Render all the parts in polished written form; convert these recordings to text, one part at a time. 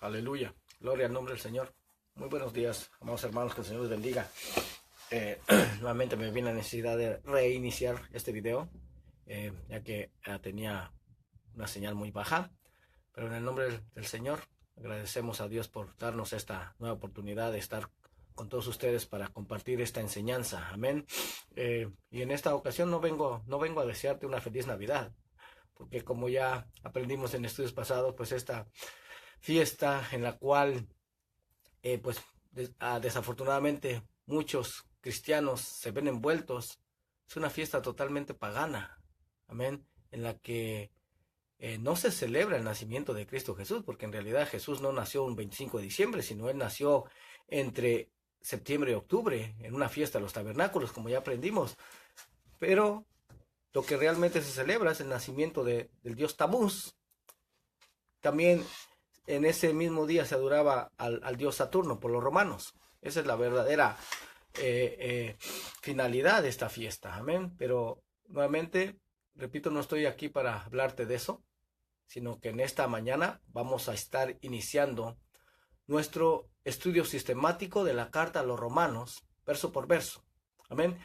Aleluya, gloria al nombre del Señor. Muy buenos días, amados hermanos, que el Señor les bendiga. Nuevamente me viene la necesidad de reiniciar este video, ya que tenía una señal muy baja, pero en el nombre del Señor agradecemos a Dios por darnos esta nueva oportunidad de estar con todos ustedes para compartir esta enseñanza. Amén. Y en esta ocasión no vengo a desearte una feliz Navidad, porque como ya aprendimos en estudios pasados, pues esta fiesta en la cual desafortunadamente muchos cristianos se ven envueltos, es una fiesta totalmente pagana, amén, en la que no se celebra el nacimiento de Cristo Jesús, porque en realidad Jesús no nació un 25 de diciembre, sino Él nació entre septiembre y octubre, en una fiesta de los tabernáculos, como ya aprendimos. Pero lo que realmente se celebra es el nacimiento del dios Tamuz. También en ese mismo día se adoraba al dios Saturno por los romanos. Esa es la verdadera finalidad de esta fiesta, amén. Pero nuevamente, repito, no estoy aquí para hablarte de eso, sino que en esta mañana vamos a estar iniciando nuestro estudio sistemático de la carta a los romanos, verso por verso, amén.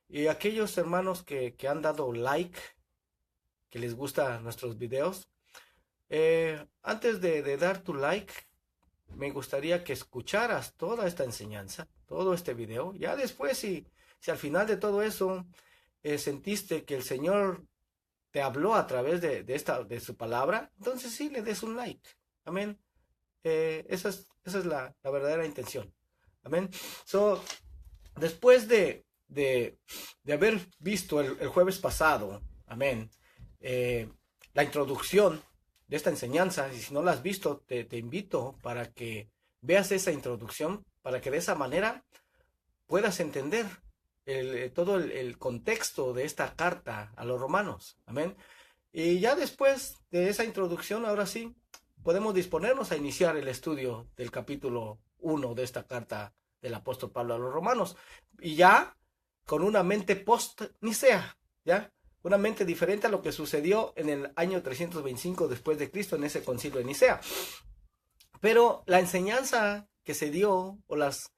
Y aquellos hermanos que han dado like, que les gustan nuestros videos, antes de dar tu like, me gustaría que escucharas toda esta enseñanza, todo este video. Ya después, si al final de todo eso sentiste que el Señor te habló a través de su palabra, entonces sí, le des un like. Amén. Esa es la verdadera intención. Amén. Después de haber visto el jueves pasado, amén, la introducción de esta enseñanza, y si no la has visto, te invito para que veas esa introducción, para que de esa manera puedas entender todo el contexto de esta carta a los romanos, amén. Y ya después de esa introducción, ahora sí, podemos disponernos a iniciar el estudio del capítulo 1 de esta carta del apóstol Pablo a los romanos, y ya con una mente post-nicea, ya una mente diferente a lo que sucedió en el año 325 después de Cristo en ese concilio de Nicea. Pero la enseñanza que se dio, o los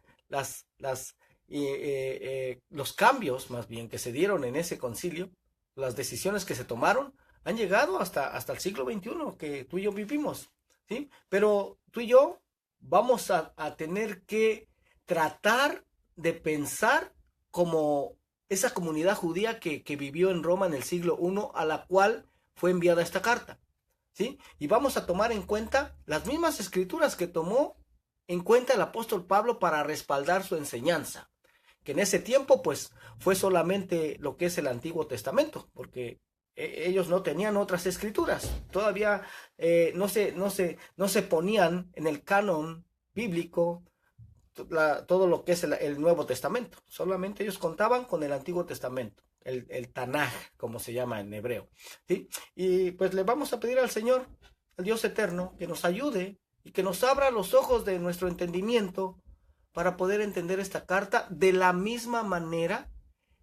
cambios más bien que se dieron en ese concilio, las decisiones que se tomaron, han llegado hasta el siglo XXI que tú y yo vivimos, ¿sí? Pero tú y yo vamos a tener que tratar de pensar como esa comunidad judía que vivió en Roma en el siglo I, a la cual fue enviada esta carta, ¿sí? Y vamos a tomar en cuenta las mismas escrituras que tomó en cuenta el apóstol Pablo para respaldar su enseñanza, que en ese tiempo pues fue solamente lo que es el Antiguo Testamento, porque ellos no tenían otras escrituras, todavía no se ponían en el canon bíblico todo lo que es el Nuevo Testamento. Solamente ellos contaban con el Antiguo Testamento, el Tanaj, como se llama en hebreo, ¿sí? Y pues le vamos a pedir al Señor, al Dios eterno, que nos ayude y que nos abra los ojos de nuestro entendimiento para poder entender esta carta de la misma manera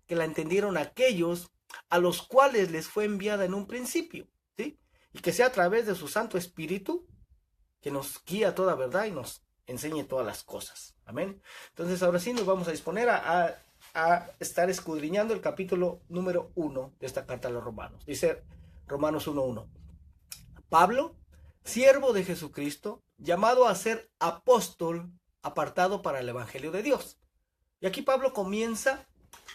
que la entendieron aquellos a los cuales les fue enviada en un principio, ¿sí? Y que sea a través de su Santo Espíritu que nos guía toda verdad y nos enseñe todas las cosas. Amén. Entonces ahora sí nos vamos a disponer a estar escudriñando el capítulo número 1 de esta carta a los romanos. Dice Romanos 1:1. Pablo, siervo de Jesucristo, llamado a ser apóstol, apartado para el evangelio de Dios. Y aquí Pablo comienza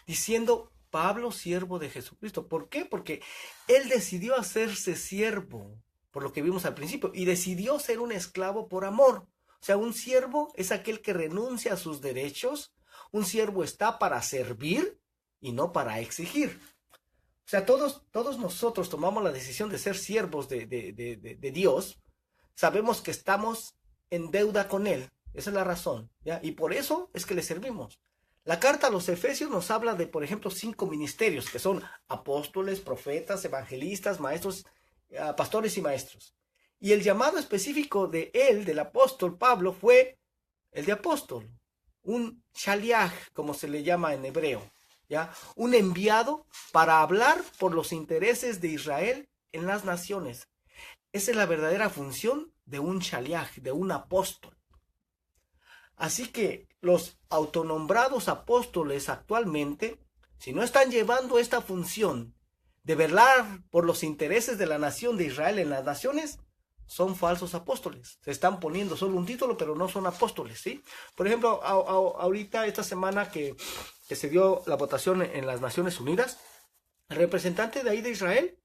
diciendo: Pablo, siervo de Jesucristo. ¿Por qué? Porque él decidió hacerse siervo, por lo que vimos al principio, y decidió ser un esclavo por amor. O sea, un siervo es aquel que renuncia a sus derechos. Un siervo está para servir y no para exigir. O sea, todos nosotros tomamos la decisión de ser siervos de Dios. Sabemos que estamos en deuda con Él. Esa es la razón, ¿ya? Y por eso es que le servimos. La carta a los Efesios nos habla de, por ejemplo, 5 ministerios, que son apóstoles, profetas, evangelistas, maestros, pastores y maestros. Y el llamado específico de él, del apóstol Pablo, fue el de apóstol, un shaliach, como se le llama en hebreo, ¿ya? Un enviado para hablar por los intereses de Israel en las naciones. Esa es la verdadera función de un shaliach, de un apóstol. Así que los autonombrados apóstoles actualmente, si no están llevando esta función de velar por los intereses de la nación de Israel en las naciones, son falsos apóstoles. Se están poniendo solo un título, pero no son apóstoles, ¿sí? Por ejemplo, ahorita, esta semana que se dio la votación en las Naciones Unidas, el representante de ahí de Israel,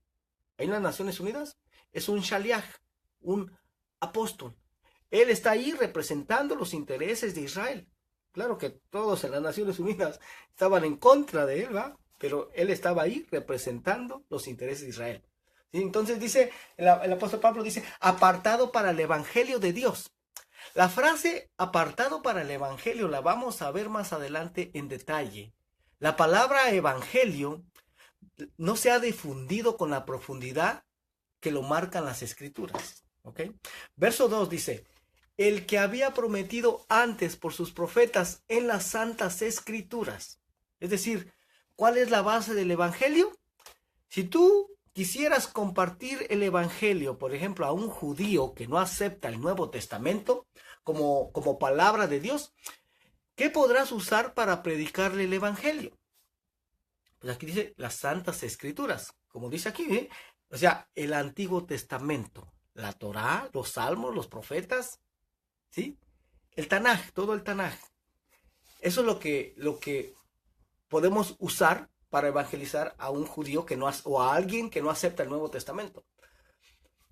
ahí en las Naciones Unidas, es un shaliach, un apóstol. Él está ahí representando los intereses de Israel. Claro que todos en las Naciones Unidas estaban en contra de él, ¿va? Pero él estaba ahí representando los intereses de Israel. ¿Sí? Entonces dice, el apóstol Pablo dice, apartado para el evangelio de Dios. La frase apartado para el evangelio la vamos a ver más adelante en detalle. La palabra evangelio no se ha difundido con la profundidad que lo marcan las escrituras. ¿Ok? Verso 2 dice, el que había prometido antes por sus profetas en las santas escrituras. Es decir, ¿cuál es la base del evangelio? Si tú quisieras compartir el evangelio, por ejemplo, a un judío que no acepta el Nuevo Testamento como palabra de Dios, ¿qué podrás usar para predicarle el evangelio? Pues aquí dice las santas escrituras, como dice aquí, ¿eh? O sea, el Antiguo Testamento, la Torá, los Salmos, los profetas, ¿sí? El Tanaj, todo el Tanaj. Eso es lo que podemos usar para evangelizar a un judío o a alguien que no acepta el Nuevo Testamento.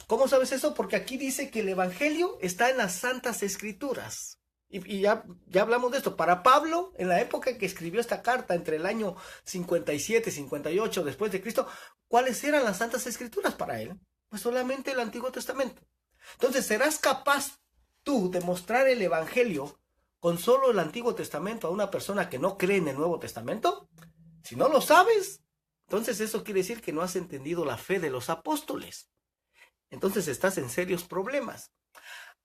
¿Cómo sabes eso? Porque aquí dice que el evangelio está en las santas escrituras. Y ya hablamos de esto. Para Pablo, en la época que escribió esta carta, entre el año 57, 58 después de Cristo, ¿cuáles eran las santas escrituras para él? Pues solamente el Antiguo Testamento. Entonces, ¿serás capaz tú de mostrar el evangelio con solo el Antiguo Testamento a una persona que no cree en el Nuevo Testamento? Si no lo sabes, entonces eso quiere decir que no has entendido la fe de los apóstoles. Entonces estás en serios problemas.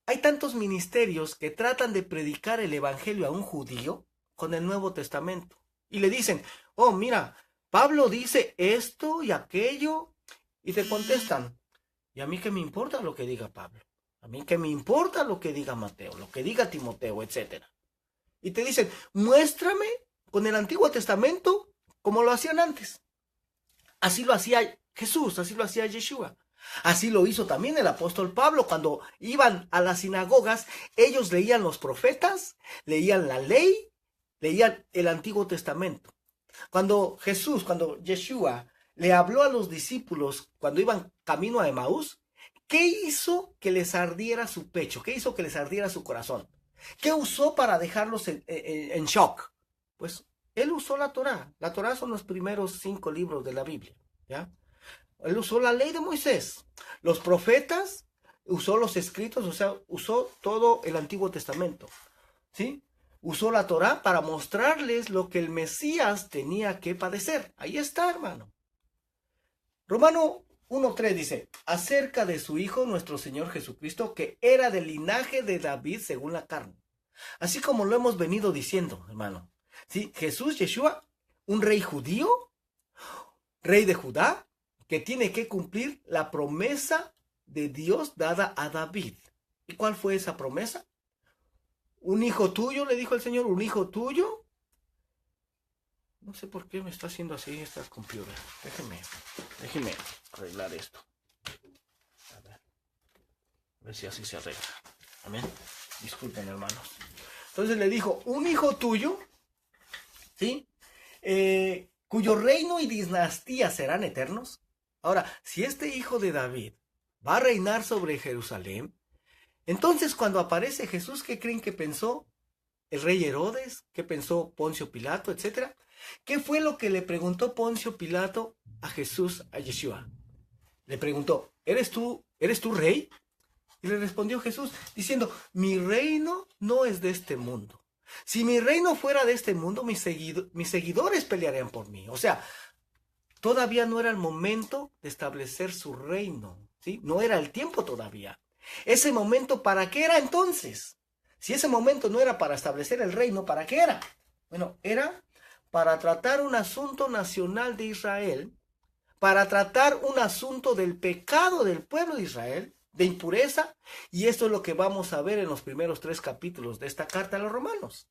Hay tantos ministerios que tratan de predicar el evangelio a un judío con el Nuevo Testamento. Y le dicen, oh, mira, Pablo dice esto y aquello. Y te contestan, ¿y a mí qué me importa lo que diga Pablo? A mí qué me importa lo que diga Mateo, lo que diga Timoteo, etc. Y te dicen, muéstrame con el Antiguo Testamento como lo hacían antes. Así lo hacía Jesús, así lo hacía Yeshua. Así lo hizo también el apóstol Pablo. Cuando iban a las sinagogas, ellos leían los profetas, leían la ley, leían el Antiguo Testamento. Cuando Yeshua le habló a los discípulos cuando iban camino a Emaús, ¿qué hizo que les ardiera su pecho? ¿Qué hizo que les ardiera su corazón? ¿Qué usó para dejarlos en shock? Pues él usó la Torá. La Torá son los primeros 5 libros de la Biblia, ¿ya? Él usó la ley de Moisés. Los profetas, usó los escritos, o sea, usó todo el Antiguo Testamento, ¿sí? Usó la Torá para mostrarles lo que el Mesías tenía que padecer. Ahí está, hermano. Romano 1:3 dice, acerca de su Hijo, nuestro Señor Jesucristo, que era del linaje de David según la carne. Así como lo hemos venido diciendo, hermano. ¿Sí? Jesús, Yeshua, un rey judío, rey de Judá, que tiene que cumplir la promesa de Dios dada a David. ¿Y cuál fue esa promesa? Un hijo tuyo, le dijo el Señor, un hijo tuyo. No sé por qué me está haciendo así esta computadora. Déjeme arreglar esto. A ver si así se arregla. Amén. Disculpen, hermanos. Entonces le dijo, un hijo tuyo, ¿sí? Cuyo reino y dinastía serán eternos. Ahora, si este hijo de David va a reinar sobre Jerusalén, entonces cuando aparece Jesús, ¿qué creen que pensó el rey Herodes? ¿Qué pensó Poncio Pilato, etcétera? ¿Qué fue lo que le preguntó Poncio Pilato a Jesús, a Yeshua? Le preguntó, ¿eres tú rey? Y le respondió Jesús diciendo, mi reino no es de este mundo. Si mi reino fuera de este mundo, mis seguidores pelearían por mí. O sea, todavía no era el momento de establecer su reino, ¿sí? No era el tiempo todavía. Ese momento, ¿para qué era entonces? Si ese momento no era para establecer el reino, ¿para qué era? Bueno, era para tratar un asunto nacional de Israel, para tratar un asunto del pecado del pueblo de Israel, de impureza, y esto es lo que vamos a ver en los primeros 3 capítulos de esta carta a los romanos.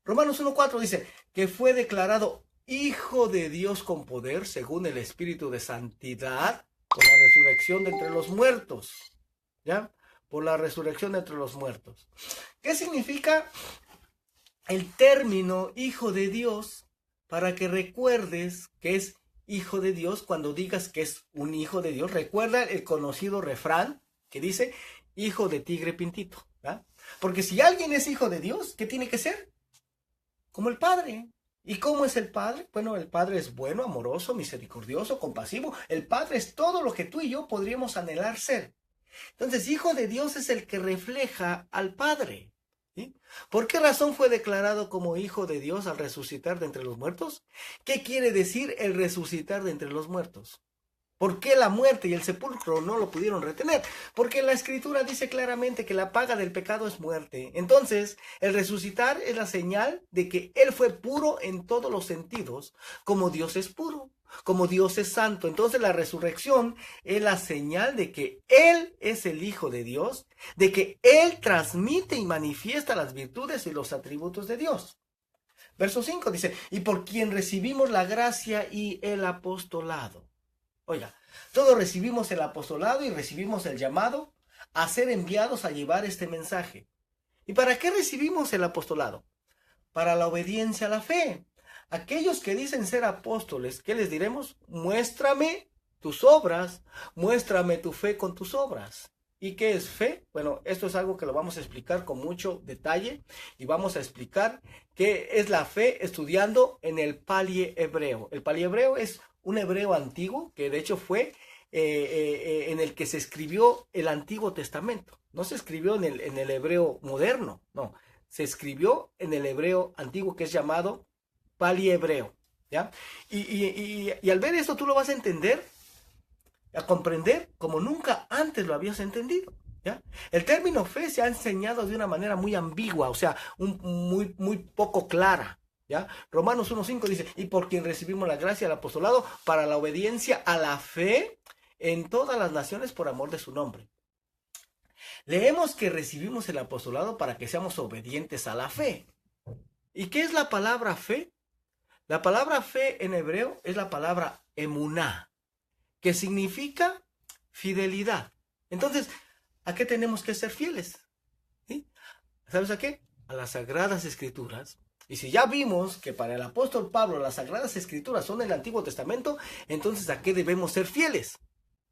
Romanos 1:4 dice que fue declarado Hijo de Dios con poder según el Espíritu de Santidad por la resurrección de entre los muertos. ¿Ya? Por la resurrección de entre los muertos. ¿Qué significa el término Hijo de Dios? Para que recuerdes que es Hijo de Dios cuando digas que es un Hijo de Dios. Recuerda el conocido refrán que dice Hijo de tigre pintito. ¿Ya? Porque si alguien es Hijo de Dios, ¿qué tiene que ser? Como el Padre. ¿Y cómo es el Padre? Bueno, el Padre es bueno, amoroso, misericordioso, compasivo. El Padre es todo lo que tú y yo podríamos anhelar ser. Entonces, Hijo de Dios es el que refleja al Padre. ¿Sí? ¿Por qué razón fue declarado como Hijo de Dios al resucitar de entre los muertos? ¿Qué quiere decir el resucitar de entre los muertos? ¿Por qué la muerte y el sepulcro no lo pudieron retener? Porque la Escritura dice claramente que la paga del pecado es muerte. Entonces, el resucitar es la señal de que Él fue puro en todos los sentidos, como Dios es puro, como Dios es santo. Entonces, la resurrección es la señal de que Él es el Hijo de Dios, de que Él transmite y manifiesta las virtudes y los atributos de Dios. Verso 5 dice, y por quien recibimos la gracia y el apostolado. Oiga, todos recibimos el apostolado y recibimos el llamado a ser enviados a llevar este mensaje. ¿Y para qué recibimos el apostolado? Para la obediencia a la fe. Aquellos que dicen ser apóstoles, ¿qué les diremos? Muéstrame tus obras, muéstrame tu fe con tus obras. ¿Y qué es fe? Bueno, esto es algo que lo vamos a explicar con mucho detalle y vamos a explicar qué es la fe estudiando en el paliehebreo. El paliehebreo es un hebreo antiguo que de hecho fue en el que se escribió el Antiguo Testamento. No se escribió en el hebreo moderno, no. Se escribió en el hebreo antiguo que es llamado paliehebreo. ¿Ya? Y al ver esto tú lo vas a entender, a comprender como nunca antes lo habías entendido. ¿Ya? El término fe se ha enseñado de una manera muy ambigua, o sea, muy poco clara. ¿Ya? Romanos 1:5 dice, y por quien recibimos la gracia del apostolado para la obediencia a la fe en todas las naciones por amor de su nombre. Leemos que recibimos el apostolado para que seamos obedientes a la fe. ¿Y qué es la palabra fe? La palabra fe en hebreo es la palabra emuná, que significa fidelidad. Entonces, ¿a qué tenemos que ser fieles? ¿Sí? ¿Sabes a qué? A las Sagradas Escrituras. Y si ya vimos que para el apóstol Pablo las Sagradas Escrituras son el Antiguo Testamento, entonces ¿a qué debemos ser fieles?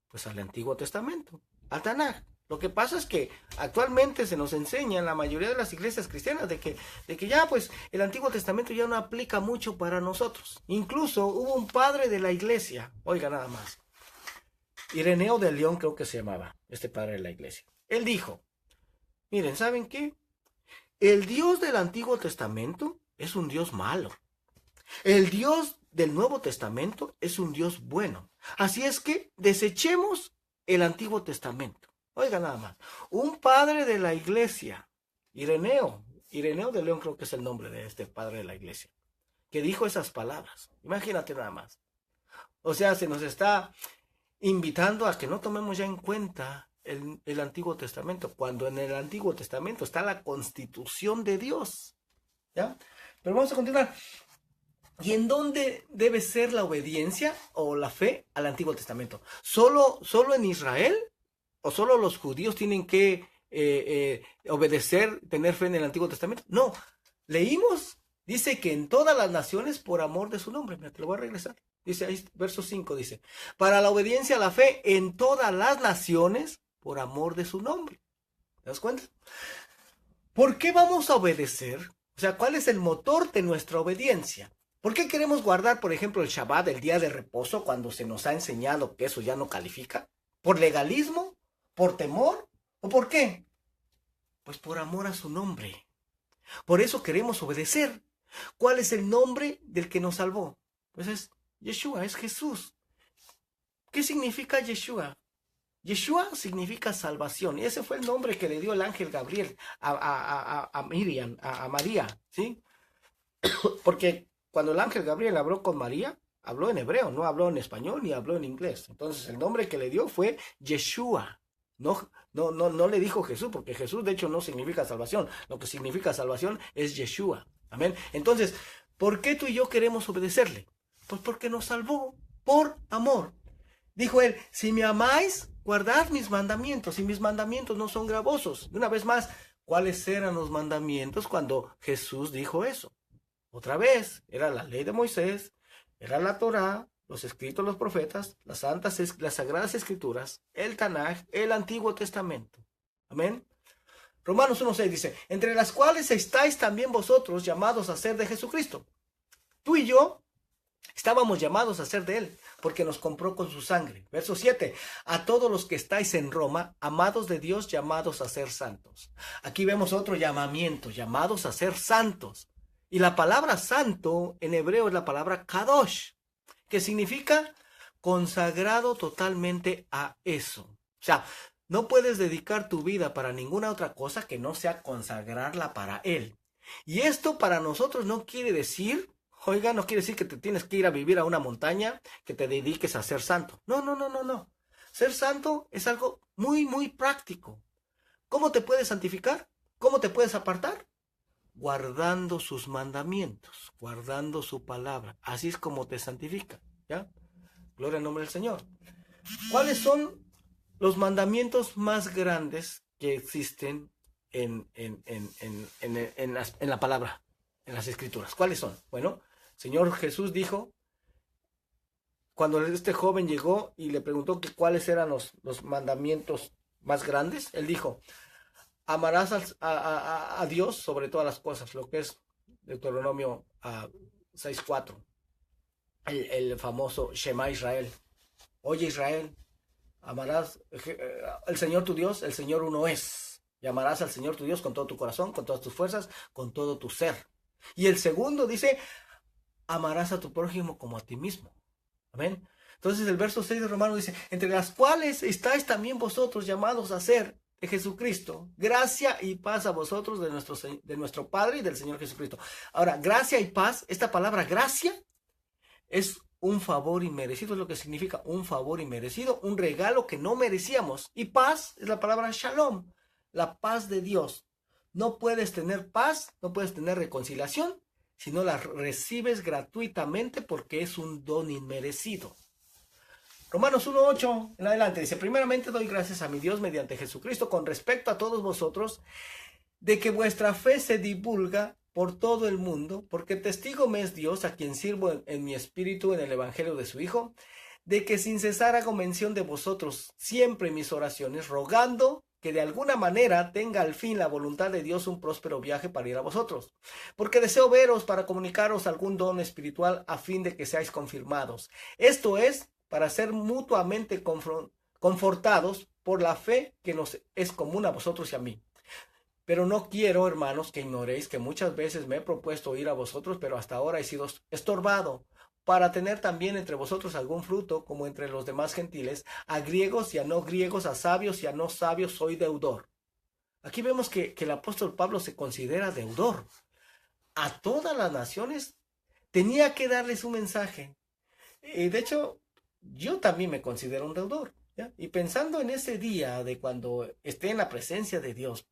Pues al Antiguo Testamento, al Tanaj. Lo que pasa es que actualmente se nos enseña en la mayoría de las iglesias cristianas de que ya pues el Antiguo Testamento ya no aplica mucho para nosotros. Incluso hubo un padre de la iglesia, oiga nada más, Ireneo de León creo que se llamaba, este padre de la iglesia. Él dijo, miren, ¿saben qué? El Dios del Antiguo Testamento es un Dios malo. El Dios del Nuevo Testamento es un Dios bueno. Así es que desechemos el Antiguo Testamento. Oiga nada más, un padre de la iglesia, Ireneo de León creo que es el nombre de este padre de la iglesia, que dijo esas palabras. Imagínate nada más. O sea, se nos está invitando a que no tomemos ya en cuenta el Antiguo Testamento, cuando en el Antiguo Testamento está la constitución de Dios. ¿Ya? Pero vamos a continuar. ¿Y en dónde debe ser la obediencia o la fe al Antiguo Testamento? ¿Solo en Israel? ¿O solo los judíos tienen que obedecer, tener fe en el Antiguo Testamento? No, leímos, dice que en todas las naciones por amor de su nombre. Mira, te lo voy a regresar. Dice ahí, verso 5, dice, para la obediencia a la fe en todas las naciones por amor de su nombre. ¿Te das cuenta? ¿Por qué vamos a obedecer? O sea, ¿cuál es el motor de nuestra obediencia? ¿Por qué queremos guardar, por ejemplo, el Shabbat, el día de reposo, cuando se nos ha enseñado que eso ya no califica? ¿Por legalismo? ¿Por temor? ¿O por qué? Pues por amor a su nombre. Por eso queremos obedecer. ¿Cuál es el nombre del que nos salvó? Pues es Yeshua, es Jesús. ¿Qué significa Yeshua? Yeshua significa salvación. Y ese fue el nombre que le dio el ángel Gabriel a Miriam, a María, ¿sí? Porque cuando el ángel Gabriel habló con María, habló en hebreo, no habló en español ni habló en inglés. Entonces el nombre que le dio fue Yeshua. No le dijo Jesús, porque Jesús de hecho no significa salvación. Lo que significa salvación es Yeshua. Amén. Entonces, ¿por qué tú y yo queremos obedecerle? Pues porque nos salvó por amor. Dijo él, si me amáis, guardad mis mandamientos, y mis mandamientos no son gravosos. De una vez más, ¿cuáles eran los mandamientos cuando Jesús dijo eso? Otra vez, era la ley de Moisés, era la Torá, los escritos de los profetas, las sagradas escrituras, el Tanaj, el Antiguo Testamento. Amén. Romanos 1:6 dice, entre las cuales estáis también vosotros llamados a ser de Jesucristo. Tú y yo estábamos llamados a ser de él, porque nos compró con su sangre. Verso 7, a todos los que estáis en Roma, amados de Dios, llamados a ser santos. Aquí vemos otro llamamiento, llamados a ser santos. Y la palabra santo en hebreo es la palabra kadosh, que significa consagrado totalmente a eso. O sea, no puedes dedicar tu vida para ninguna otra cosa que no sea consagrarla para él. Y esto para nosotros no quiere decir, oiga, no quiere decir que te tienes que ir a vivir a una montaña, que te dediques a ser santo. No. Ser santo es algo muy, muy práctico. ¿Cómo te puedes santificar? ¿Cómo te puedes apartar? Guardando sus mandamientos, guardando su palabra. Así es como te santifica, ¿ya? Gloria al nombre del Señor. ¿Cuáles son los mandamientos más grandes que existen en la palabra, en las escrituras? ¿Cuáles son? Bueno, Señor Jesús dijo, cuando este joven llegó y le preguntó que cuáles eran los mandamientos más grandes, él dijo, amarás a Dios sobre todas las cosas, lo que es Deuteronomio 6:4, el famoso Shema Israel. Oye Israel, amarás el Señor tu Dios, el Señor uno es. Y amarás al Señor tu Dios con todo tu corazón, con todas tus fuerzas, con todo tu ser. Y el segundo dice, amarás a tu prójimo como a ti mismo. Amén. Entonces el verso 6 de Romanos dice, entre las cuales estáis también vosotros llamados a ser de Jesucristo, gracia y paz a vosotros de nuestro Padre y del Señor Jesucristo. Ahora, gracia y paz, esta palabra gracia es un favor inmerecido, es lo que significa un favor inmerecido, un regalo que no merecíamos. Y paz es la palabra shalom, la paz de Dios. No puedes tener paz, no puedes tener reconciliación, si no la recibes gratuitamente porque es un don inmerecido. Romanos 1:8 en adelante dice, primeramente doy gracias a mi Dios mediante Jesucristo con respecto a todos vosotros, de que vuestra fe se divulga por todo el mundo, porque testigo me es Dios, a quien sirvo en mi espíritu en el evangelio de su Hijo, de que sin cesar hago mención de vosotros siempre en mis oraciones, rogando que de alguna manera tenga al fin la voluntad de Dios un próspero viaje para ir a vosotros, porque deseo veros para comunicaros algún don espiritual a fin de que seáis confirmados. Esto es, para ser mutuamente confortados por la fe que nos es común a vosotros y a mí. Pero no quiero, hermanos, que ignoréis que muchas veces me he propuesto ir a vosotros, pero hasta ahora he sido estorbado, para tener también entre vosotros algún fruto, como entre los demás gentiles, a griegos y a no griegos, a sabios y a no sabios, soy deudor. Aquí vemos que el apóstol Pablo se considera deudor. A todas las naciones tenía que darles un mensaje. De hecho, yo también me considero un deudor, ¿ya? Y pensando en ese día de cuando esté en la presencia de Dios,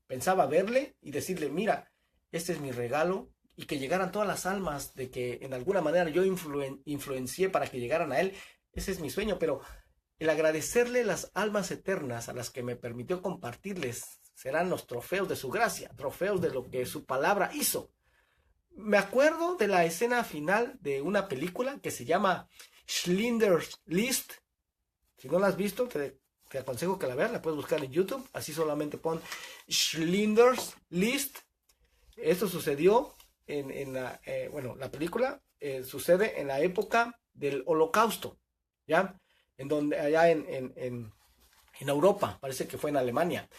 pensaba verle y decirle, mira, este es mi regalo, y que llegaran todas las almas de que en alguna manera yo influencié para que llegaran a él. Ese es mi sueño, pero el agradecerle las almas eternas a las que me permitió compartirles serán los trofeos de su gracia, trofeos de lo que su palabra hizo. Me acuerdo de la escena final de una película que se llama Schindler's List. Si no la has visto, te aconsejo que la veas, la puedes buscar en YouTube, así solamente pon Schindler's List. Esto sucedió la película sucede en la época del Holocausto, ¿ya? En donde, allá en Europa, parece que fue en Alemania,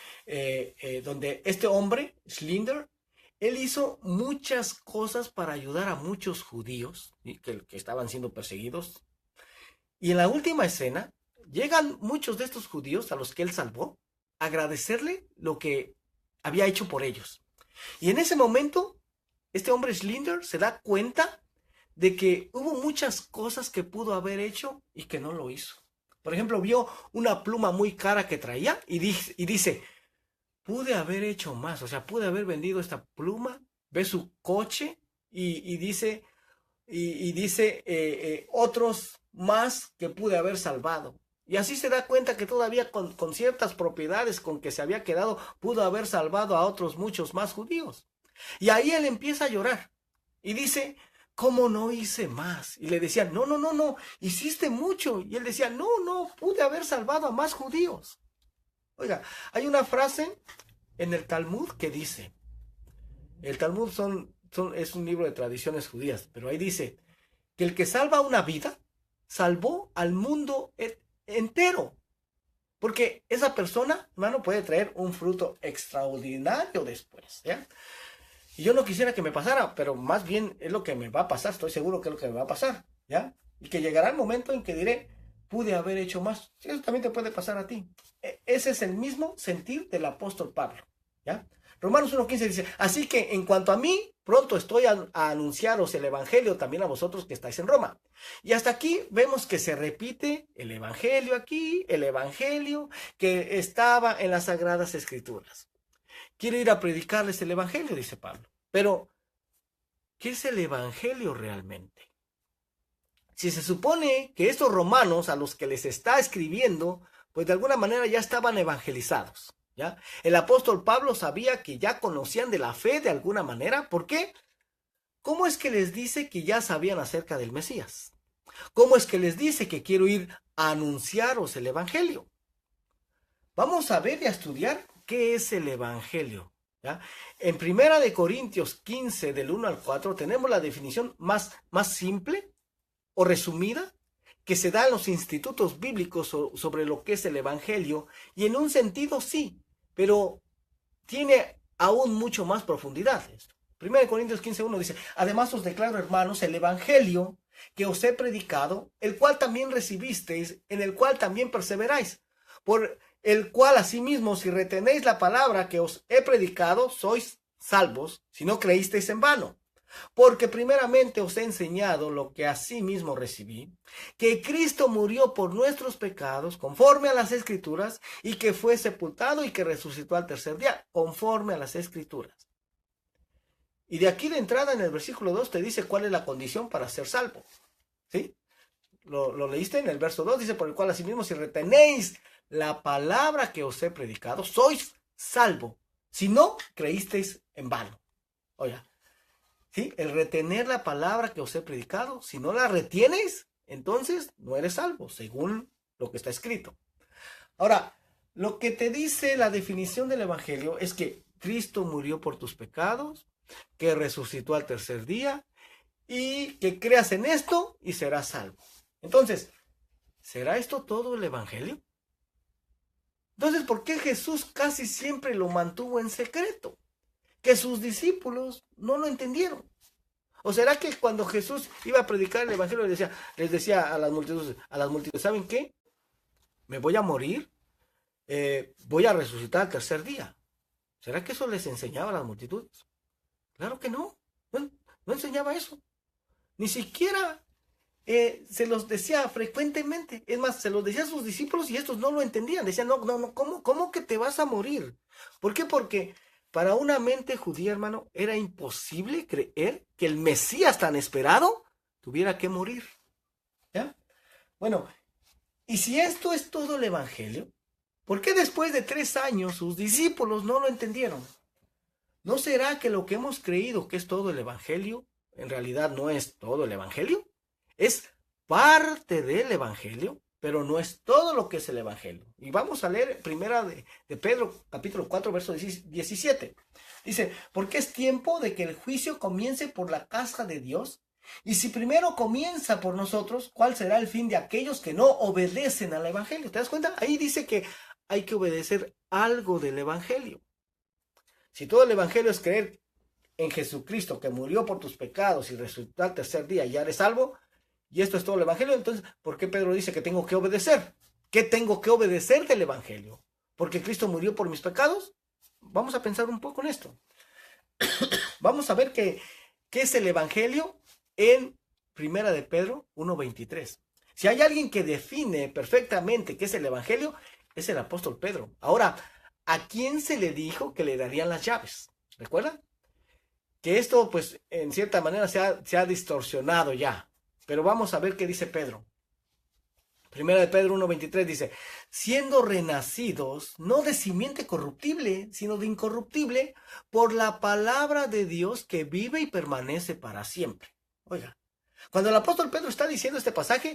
donde este hombre, Schindler, él hizo muchas cosas para ayudar a muchos judíos, ¿sí? que estaban siendo perseguidos. Y en la última escena, llegan muchos de estos judíos a los que él salvó a agradecerle lo que había hecho por ellos. Y en ese momento, este hombre Schindler se da cuenta de que hubo muchas cosas que pudo haber hecho y que no lo hizo. Por ejemplo, vio una pluma muy cara que traía y dice, pude haber hecho más, o sea, pude haber vendido esta pluma, ve su coche y dice, otros más que pude haber salvado. Y así se da cuenta que todavía con ciertas propiedades con que se había quedado, pudo haber salvado a otros muchos más judíos. Y ahí él empieza a llorar y dice, ¿cómo no hice más? Y le decían, no, no, no, no, hiciste mucho. Y él decía, no, no, pude haber salvado a más judíos. Oiga, hay una frase en el Talmud que dice, el Talmud es un libro de tradiciones judías, pero ahí dice que el que salva una vida, salvó al mundo entero. Porque esa persona, hermano, puede traer un fruto extraordinario después, ¿ya? Y yo no quisiera que me pasara, pero más bien es lo que me va a pasar, estoy seguro que es lo que me va a pasar, ¿ya? Y que llegará el momento en que diré, pude haber hecho más. Sí, eso también te puede pasar a ti. Ese es el mismo sentir del apóstol Pablo, ¿ya? Romanos 1:15 dice, así que en cuanto a mí, pronto estoy a anunciaros el evangelio también a vosotros que estáis en Roma. Y hasta aquí vemos que se repite el evangelio aquí, el evangelio que estaba en las Sagradas Escrituras. Quiero ir a predicarles el evangelio, dice Pablo. Pero, ¿qué es el evangelio realmente? Si se supone que estos romanos a los que les está escribiendo, pues de alguna manera ya estaban evangelizados, ¿ya? El apóstol Pablo sabía que ya conocían de la fe de alguna manera. ¿Por qué? ¿Cómo es que les dice que ya sabían acerca del Mesías? ¿Cómo es que les dice que quiero ir a anunciaros el evangelio? Vamos a ver y a estudiar qué es el evangelio, ¿ya? En 1 Corintios 15, del 1 al 4, tenemos la definición más simple o resumida que se da en los institutos bíblicos sobre lo que es el evangelio, y en un sentido sí, pero tiene aún mucho más profundidad esto. 1 Corintios 15:1 dice, además os declaro, hermanos, el evangelio que os he predicado, el cual también recibisteis, en el cual también perseveráis, por el cual asimismo, si retenéis la palabra que os he predicado, sois salvos, si no creísteis en vano. Porque primeramente os he enseñado lo que asimismo recibí, que Cristo murió por nuestros pecados, conforme a las Escrituras, y que fue sepultado y que resucitó al tercer día, conforme a las Escrituras. Y de aquí de entrada en el versículo 2 te dice cuál es la condición para ser salvo. ¿Sí? Lo leíste en el verso 2, dice, por el cual asimismo, si retenéis la palabra que os he predicado, sois salvo, si no creísteis en vano. Oiga, ¿sí? El retener la palabra que os he predicado, si no la retienes, entonces no eres salvo, según lo que está escrito. Ahora, lo que te dice la definición del evangelio es que Cristo murió por tus pecados, que resucitó al tercer día, y que creas en esto y serás salvo. Entonces, ¿será esto todo el evangelio? Entonces, ¿por qué Jesús casi siempre lo mantuvo en secreto? Que sus discípulos no lo entendieron. ¿O será que cuando Jesús iba a predicar el evangelio les decía a las multitudes, ¿saben qué? Me voy a morir, voy a resucitar al tercer día? ¿Será que eso les enseñaba a las multitudes? Claro que no, no enseñaba eso. Ni siquiera se los decía frecuentemente. Es más, se los decía a sus discípulos y estos no lo entendían. Decían, no, ¿cómo que te vas a morir? ¿Por qué? Porque para una mente judía, hermano, era imposible creer que el Mesías tan esperado tuviera que morir. ¿Ya? Bueno, y si esto es todo el evangelio, ¿por qué después de 3 años sus discípulos no lo entendieron? ¿No será que lo que hemos creído que es todo el evangelio, en realidad no es todo el evangelio? Es parte del evangelio, pero no es todo lo que es el evangelio. Y vamos a leer primera de Pedro, capítulo 4, verso 17. Dice, porque es tiempo de que el juicio comience por la casa de Dios. Y si primero comienza por nosotros, ¿cuál será el fin de aquellos que no obedecen al evangelio? ¿Te das cuenta? Ahí dice que hay que obedecer algo del evangelio. Si todo el evangelio es creer en Jesucristo, que murió por tus pecados y resucitó al tercer día y ya eres salvo, y esto es todo el evangelio, entonces, ¿por qué Pedro dice que tengo que obedecer? ¿Qué tengo que obedecer del evangelio? ¿Porque Cristo murió por mis pecados? Vamos a pensar un poco en esto. Vamos a ver qué es el evangelio en 1 de Pedro 1:23. Si hay alguien que define perfectamente qué es el Evangelio, es el apóstol Pedro. Ahora, ¿a quién se le dijo que le darían las llaves? ¿Recuerdan? Que esto, pues, en cierta manera se ha distorsionado ya. Pero vamos a ver qué dice Pedro. Primera de Pedro 1:23 dice, siendo renacidos, no de simiente corruptible, sino de incorruptible, por la palabra de Dios que vive y permanece para siempre. Oiga, cuando el apóstol Pedro está diciendo este pasaje,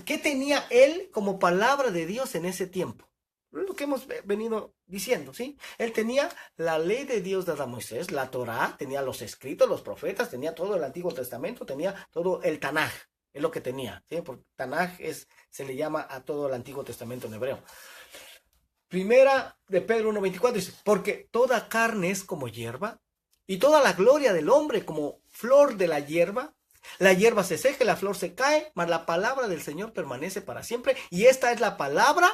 ¿qué tenía él como palabra de Dios en ese tiempo? Lo que hemos venido diciendo, ¿sí? Él tenía la ley de Dios dada a Moisés, la Torá, tenía los escritos, los profetas, tenía todo el Antiguo Testamento, tenía todo el Tanaj, es lo que tenía, ¿sí? Porque Tanaj se le llama a todo el Antiguo Testamento en hebreo. Primera de Pedro 1:24 dice, porque toda carne es como hierba, y toda la gloria del hombre como flor de la hierba se seca, la flor se cae, mas la palabra del Señor permanece para siempre, y esta es la palabra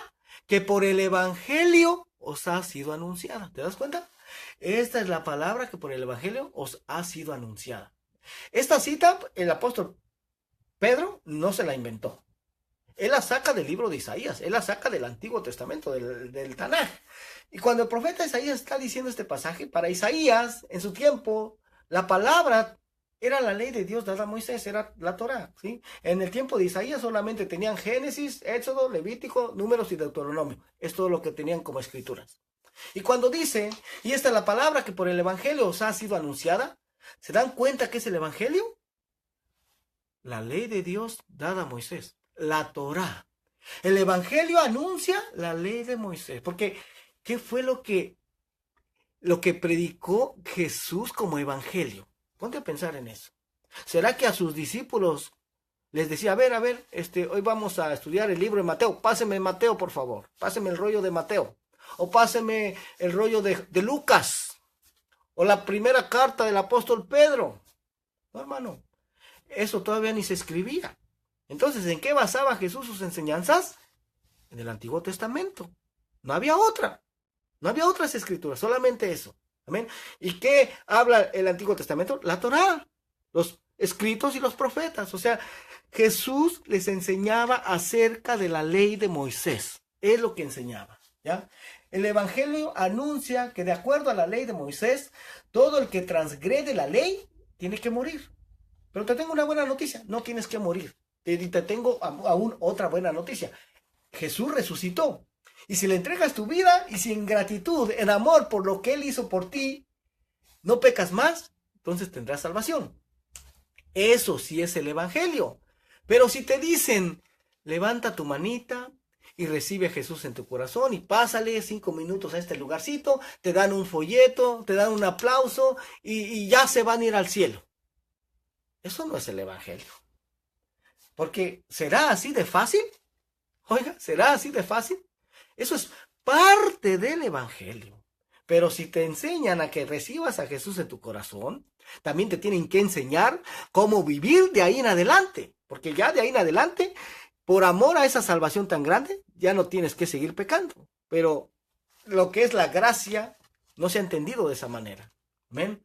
que por el Evangelio os ha sido anunciada. ¿Te das cuenta? Esta es la palabra que por el Evangelio os ha sido anunciada. Esta cita, el apóstol Pedro no se la inventó. Él la saca del libro de Isaías, él la saca del Antiguo Testamento, del Tanaj. Y cuando el profeta Isaías está diciendo este pasaje, para Isaías, en su tiempo, la palabra era la ley de Dios dada a Moisés, era la Torá, ¿sí? En el tiempo de Isaías solamente tenían Génesis, Éxodo, Levítico, Números y Deuteronomio. Es todo lo que tenían como escrituras. Y cuando dice, y esta es la palabra que por el Evangelio os ha sido anunciada, ¿se dan cuenta que es el Evangelio? La ley de Dios dada a Moisés, la Torá. El Evangelio anuncia la ley de Moisés, porque ¿qué fue lo que predicó Jesús como Evangelio? Ponte a pensar en eso. ¿Será que a sus discípulos les decía, a ver, hoy vamos a estudiar el libro de Mateo, páseme Mateo, por favor, páseme el rollo de Mateo, o páseme el rollo de Lucas, o la primera carta del apóstol Pedro? No, hermano, eso todavía ni se escribía. Entonces, ¿en qué basaba Jesús sus enseñanzas? En el Antiguo Testamento. No había otras escrituras, solamente eso. Amén. ¿Y qué habla el Antiguo Testamento? La Torá, los escritos y los profetas. O sea, Jesús les enseñaba acerca de la ley de Moisés. Es lo que enseñaba, ¿ya? El Evangelio anuncia que de acuerdo a la ley de Moisés, todo el que transgrede la ley tiene que morir. Pero te tengo una buena noticia, no tienes que morir. Te tengo aún otra buena noticia. Jesús resucitó. Y si le entregas tu vida y si en gratitud, en amor por lo que Él hizo por ti, no pecas más, entonces tendrás salvación. Eso sí es el Evangelio. Pero si te dicen, levanta tu manita y recibe a Jesús en tu corazón y pásale 5 minutos a este lugarcito, te dan un folleto, te dan un aplauso y ya se van a ir al cielo. Eso no es el Evangelio. Porque ¿será así de fácil? Oiga, ¿será así de fácil? Eso es parte del Evangelio. Pero si te enseñan a que recibas a Jesús en tu corazón, también te tienen que enseñar cómo vivir de ahí en adelante. Porque ya de ahí en adelante, por amor a esa salvación tan grande, ya no tienes que seguir pecando. Pero lo que es la gracia no se ha entendido de esa manera. ¿Ven?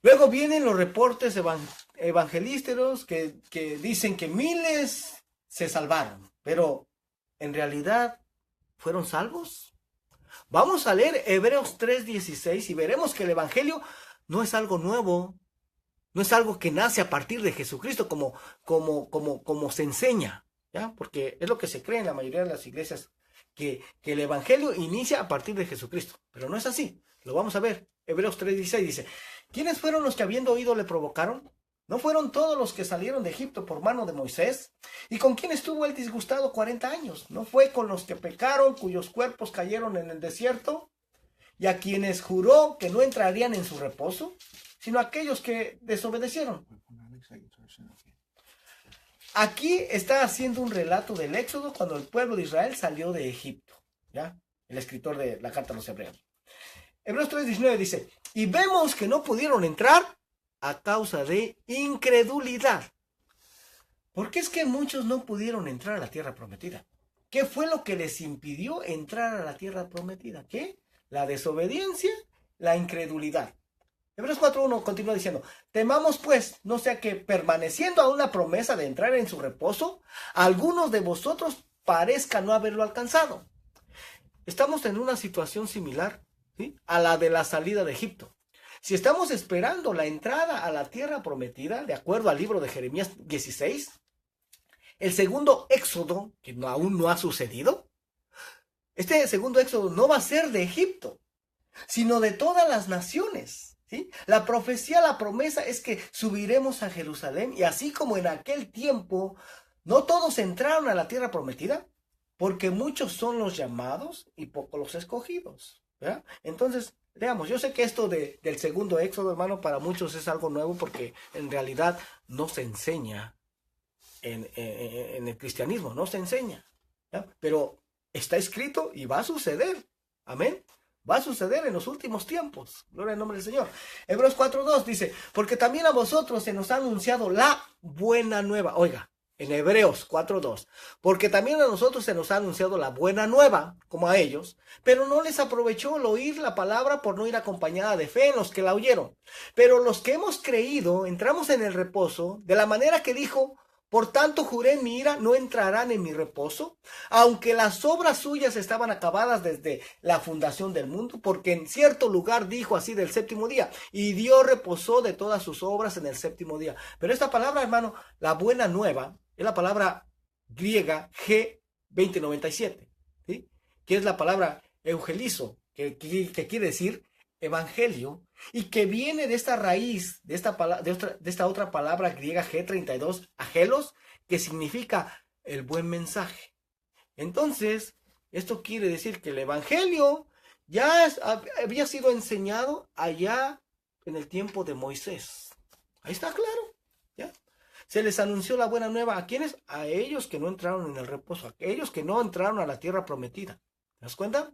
Luego vienen los reportes evangelísticos que dicen que miles se salvaron. Pero en realidad, ¿fueron salvos? Vamos a leer Hebreos 3:16 y veremos que el Evangelio no es algo nuevo, no es algo que nace a partir de Jesucristo como se enseña, ¿ya? Porque es lo que se cree en la mayoría de las iglesias, que el Evangelio inicia a partir de Jesucristo, pero no es así. Lo vamos a ver. Hebreos 3:16 dice, ¿quiénes fueron los que habiendo oído le provocaron? ¿No fueron todos los que salieron de Egipto por mano de Moisés? ¿Y con quién estuvo él disgustado 40 años? ¿No fue con los que pecaron, cuyos cuerpos cayeron en el desierto? ¿Y a quienes juró que no entrarían en su reposo? Sino a aquellos que desobedecieron. Aquí está haciendo un relato del Éxodo cuando el pueblo de Israel salió de Egipto, ¿ya? El escritor de la carta a los Hebreos. Hebreos 3:19 dice, y vemos que no pudieron entrar a causa de incredulidad. ¿Por qué es que muchos no pudieron entrar a la tierra prometida? ¿Qué fue lo que les impidió entrar a la tierra prometida? ¿Qué? La desobediencia, la incredulidad. Hebreos 4:1 continúa diciendo, temamos pues, no sea que permaneciendo aún la promesa de entrar en su reposo, algunos de vosotros parezcan no haberlo alcanzado. Estamos en una situación similar, ¿sí?, a la de la salida de Egipto. Si estamos esperando la entrada a la tierra prometida, de acuerdo al libro de Jeremías 16, el segundo éxodo, que aún no ha sucedido, este segundo éxodo no va a ser de Egipto, sino de todas las naciones, ¿sí? La profecía, la promesa es que subiremos a Jerusalén, y así como en aquel tiempo no todos entraron a la tierra prometida, porque muchos son los llamados y pocos los escogidos, ¿verdad? Entonces, veamos, yo sé que esto del segundo éxodo, hermano, para muchos es algo nuevo porque en realidad no se enseña en el cristianismo, no se enseña, ¿ya? Pero está escrito y va a suceder, amén. Va a suceder en los últimos tiempos. Gloria al nombre del Señor. Hebreos 4:2 dice, porque también a vosotros se nos ha anunciado la buena nueva. Oiga, en Hebreos 4:2, porque también a nosotros se nos ha anunciado la buena nueva, como a ellos, pero no les aprovechó el oír la palabra por no ir acompañada de fe en los que la oyeron. Pero los que hemos creído entramos en el reposo, de la manera que dijo, por tanto juré en mi ira, no entrarán en mi reposo, aunque las obras suyas estaban acabadas desde la fundación del mundo, porque en cierto lugar dijo así del séptimo día, y Dios reposó de todas sus obras en el séptimo día. Pero esta palabra, hermano, la buena nueva, es la palabra griega G2097, ¿sí?, que es la palabra eugelizo, que quiere decir evangelio, y que viene de esta raíz, de esta otra palabra griega G32, agelos, que significa el buen mensaje. Entonces, esto quiere decir que el evangelio ya había sido enseñado allá en el tiempo de Moisés. Ahí está claro, ¿ya? Se les anunció la buena nueva. ¿A quiénes? A ellos que no entraron en el reposo, a aquellos que no entraron a la tierra prometida. ¿Te das cuenta?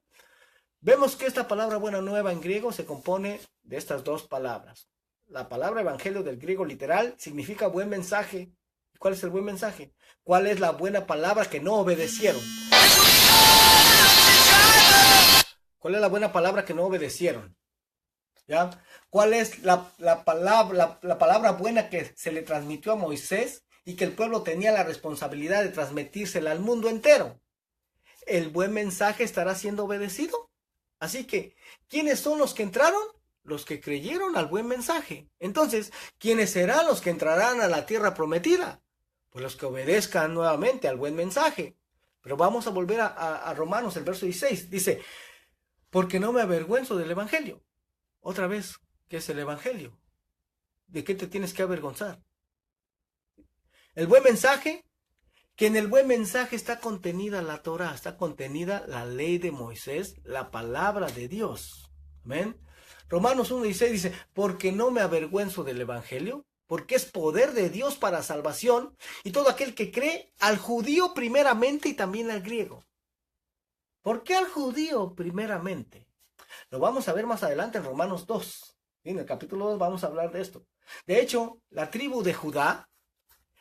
Vemos que esta palabra buena nueva en griego se compone de estas dos palabras. La palabra evangelio del griego literal significa buen mensaje. ¿Cuál es el buen mensaje? ¿Cuál es la buena palabra que no obedecieron? ¿Cuál es la buena palabra que no obedecieron? ¿Ya? ¿Cuál es la palabra buena que se le transmitió a Moisés y que el pueblo tenía la responsabilidad de transmitírsela al mundo entero? ¿El buen mensaje estará siendo obedecido? Así que, ¿quiénes son los que entraron? Los que creyeron al buen mensaje. Entonces, ¿quiénes serán los que entrarán a la tierra prometida? Pues los que obedezcan nuevamente al buen mensaje. Pero vamos a volver a Romanos, el verso 16. Dice, porque no me avergüenzo del evangelio. Otra vez, ¿qué es el evangelio? ¿De qué te tienes que avergonzar? El buen mensaje, que en el buen mensaje está contenida la Torah, está contenida la ley de Moisés, la palabra de Dios. Amén. Romanos 1:16 dice, porque no me avergüenzo del evangelio, porque es poder de Dios para salvación, y todo aquel que cree, al judío primeramente y también al griego. ¿Por qué al judío primeramente? Lo vamos a ver más adelante en Romanos 2. En el capítulo 2 vamos a hablar de esto. De hecho, la tribu de Judá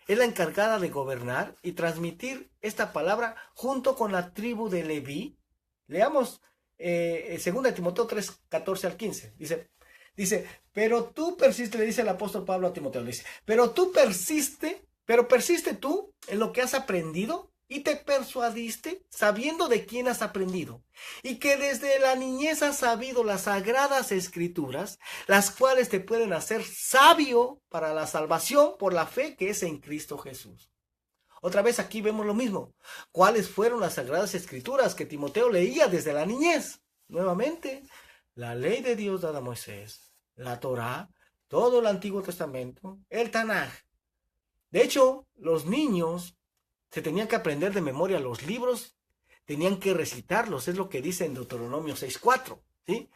es la encargada de gobernar y transmitir esta palabra junto con la tribu de Leví. Leamos 2 Timoteo 3, 14 al 15. Dice, pero tú persiste, le dice el apóstol Pablo a Timoteo, le dice, pero persiste tú en lo que has aprendido y te persuadiste sabiendo de quién has aprendido, y que desde la niñez has sabido las sagradas escrituras, las cuales te pueden hacer sabio para la salvación por la fe que es en Cristo Jesús. Otra vez aquí vemos lo mismo. ¿Cuáles fueron las sagradas escrituras que Timoteo leía desde la niñez? Nuevamente, la ley de Dios dada a Moisés, la Torá, todo el Antiguo Testamento, el Tanaj. De hecho, los niños se tenían que aprender de memoria los libros, tenían que recitarlos, es lo que dice en Deuteronomio 6:4, ¿sí?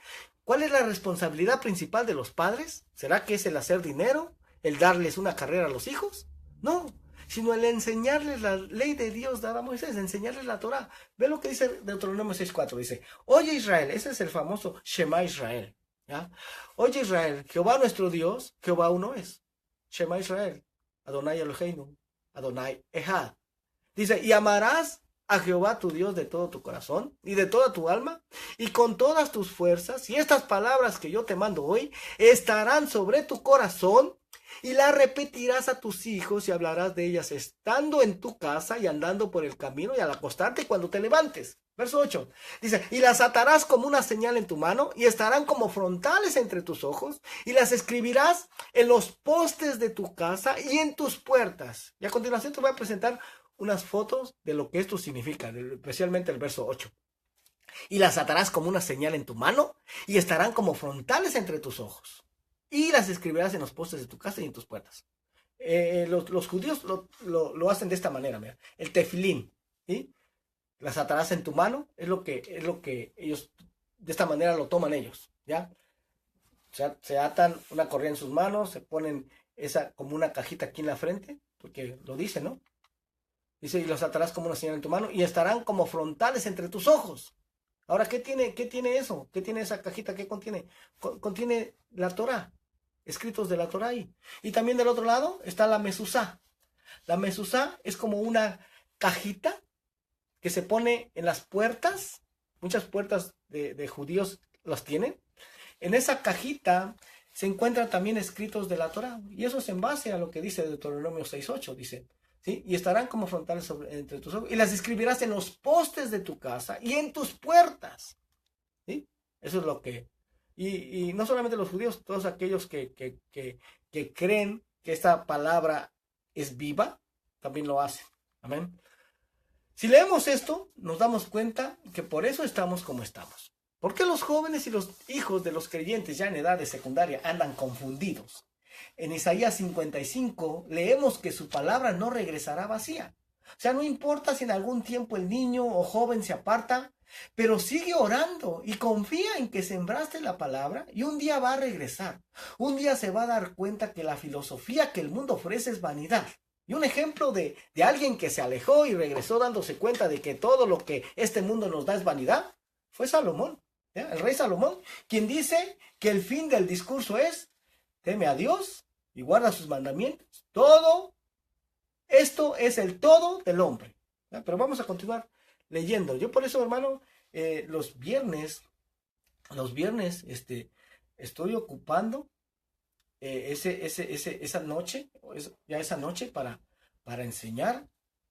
¿Cuál es la responsabilidad principal de los padres? ¿Será que es el hacer dinero? ¿El darles una carrera a los hijos? No, sino el enseñarles la ley de Dios dada a Moisés, enseñarles la Torah. Ve lo que dice Deuteronomio 6:4, dice, oye Israel, ese es el famoso Shema Israel, ¿ya? Oye Israel, Jehová nuestro Dios, Jehová uno es. Shema Israel, Adonai Eloheinu, Adonai Echad. Dice, y amarás a Jehová tu Dios de todo tu corazón y de toda tu alma y con todas tus fuerzas, y estas palabras que yo te mando hoy estarán sobre tu corazón, y las repetirás a tus hijos y hablarás de ellas estando en tu casa y andando por el camino y al acostarte y cuando te levantes. Verso 8 dice, y las atarás como una señal en tu mano y estarán como frontales entre tus ojos y las escribirás en los postes de tu casa y en tus puertas. Y a continuación te voy a presentar unas fotos de lo que esto significa, especialmente el verso 8. Y las atarás como una señal en tu mano y estarán como frontales entre tus ojos. Y las escribirás en los postes de tu casa y en tus puertas. Los judíos lo hacen de esta manera, mira. El tefilín, ¿sí? Las atarás en tu mano, es lo que ellos, de esta manera lo toman ellos, ¿ya? Se atan una correa en sus manos, se ponen esa como una cajita aquí en la frente, porque lo dice, ¿no? Dice, y los atarás como una señal en tu mano y estarán como frontales entre tus ojos. Ahora, ¿qué tiene eso? ¿Qué tiene esa cajita? ¿Qué contiene? Contiene la Torá, escritos de la Torá ahí. Y también del otro lado está la mezuzá. La mezuzá es como una cajita que se pone en las puertas. Muchas puertas de judíos las tienen. En esa cajita se encuentran también escritos de la Torá. Y eso es en base a lo que dice Deuteronomio 6:8. Dice, ¿sí? Y estarán como frontales entre tus ojos. Y las escribirás en los postes de tu casa y en tus puertas. ¿Sí? Eso es lo que... Y no solamente los judíos, todos aquellos que creen que esta palabra es viva, también lo hacen. Amén. Si leemos esto, nos damos cuenta que por eso estamos como estamos. ¿Por qué los jóvenes y los hijos de los creyentes ya en edad de secundaria andan confundidos? En Isaías 55 leemos que su palabra no regresará vacía. O sea, no importa si en algún tiempo el niño o joven se aparta, pero sigue orando y confía en que sembraste la palabra y un día va a regresar. Un día se va a dar cuenta que la filosofía que el mundo ofrece es vanidad. Y un ejemplo de alguien que se alejó y regresó dándose cuenta de que todo lo que este mundo nos da es vanidad, fue Salomón, ¿ya? El rey Salomón, quien dice que el fin del discurso es, teme a Dios y guarda sus mandamientos. Todo esto es el todo del hombre, ¿ya? Pero vamos a continuar leyendo. Yo por eso, hermano, los viernes, estoy ocupando esa noche para enseñar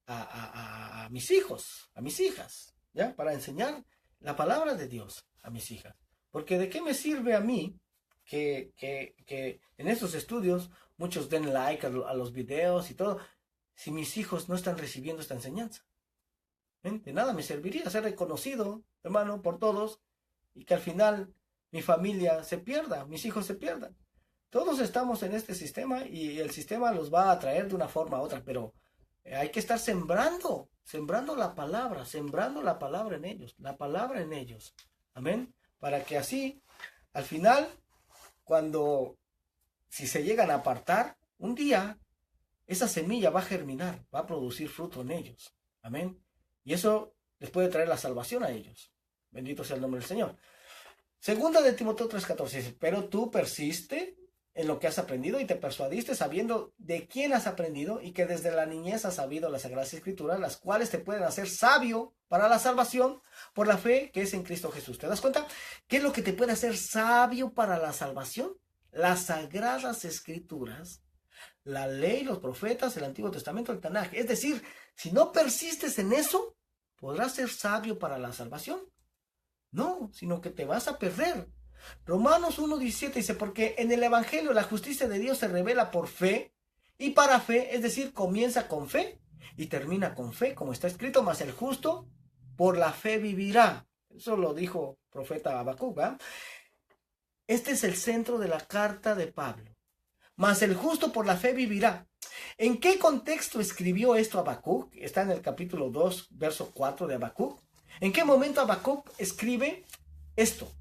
a mis hijos, a mis hijas, ¿ya? Para enseñar la palabra de Dios a mis hijas. Porque ¿de qué me sirve a mí que en estos estudios muchos den like a los videos y todo, si mis hijos no están recibiendo esta enseñanza? De nada me serviría ser reconocido, hermano, por todos, y que al final mi familia se pierda, mis hijos se pierdan. Todos estamos en este sistema y el sistema los va a atraer de una forma u otra, pero hay que estar sembrando la palabra en ellos, la palabra en ellos. Amén. Para que así, al final, si se llegan a apartar, un día esa semilla va a germinar, va a producir fruto en ellos. Amén. Y eso les puede traer la salvación a ellos. Bendito sea el nombre del Señor. Segunda de Timoteo 3:14 dice, pero tú persiste en lo que has aprendido y te persuadiste sabiendo de quién has aprendido y que desde la niñez has sabido las Sagradas Escrituras, las cuales te pueden hacer sabio para la salvación por la fe que es en Cristo Jesús. ¿Te das cuenta? ¿Qué es lo que te puede hacer sabio para la salvación? Las Sagradas Escrituras, la ley, los profetas, el Antiguo Testamento, el Tanaj. Es decir, si no persistes en eso, ¿podrás ser sabio para la salvación? No, sino que te vas a perder. Romanos 1:17 dice, porque en el Evangelio la justicia de Dios se revela por fe y para fe, es decir, comienza con fe y termina con fe, como está escrito, mas el justo por la fe vivirá. Eso lo dijo el profeta Habacuc, ¿verdad? Este es el centro de la carta de Pablo. Mas el justo por la fe vivirá. ¿En qué contexto escribió esto Habacuc? Está en el capítulo 2, verso 4 de Habacuc. ¿En qué momento Habacuc escribe esto?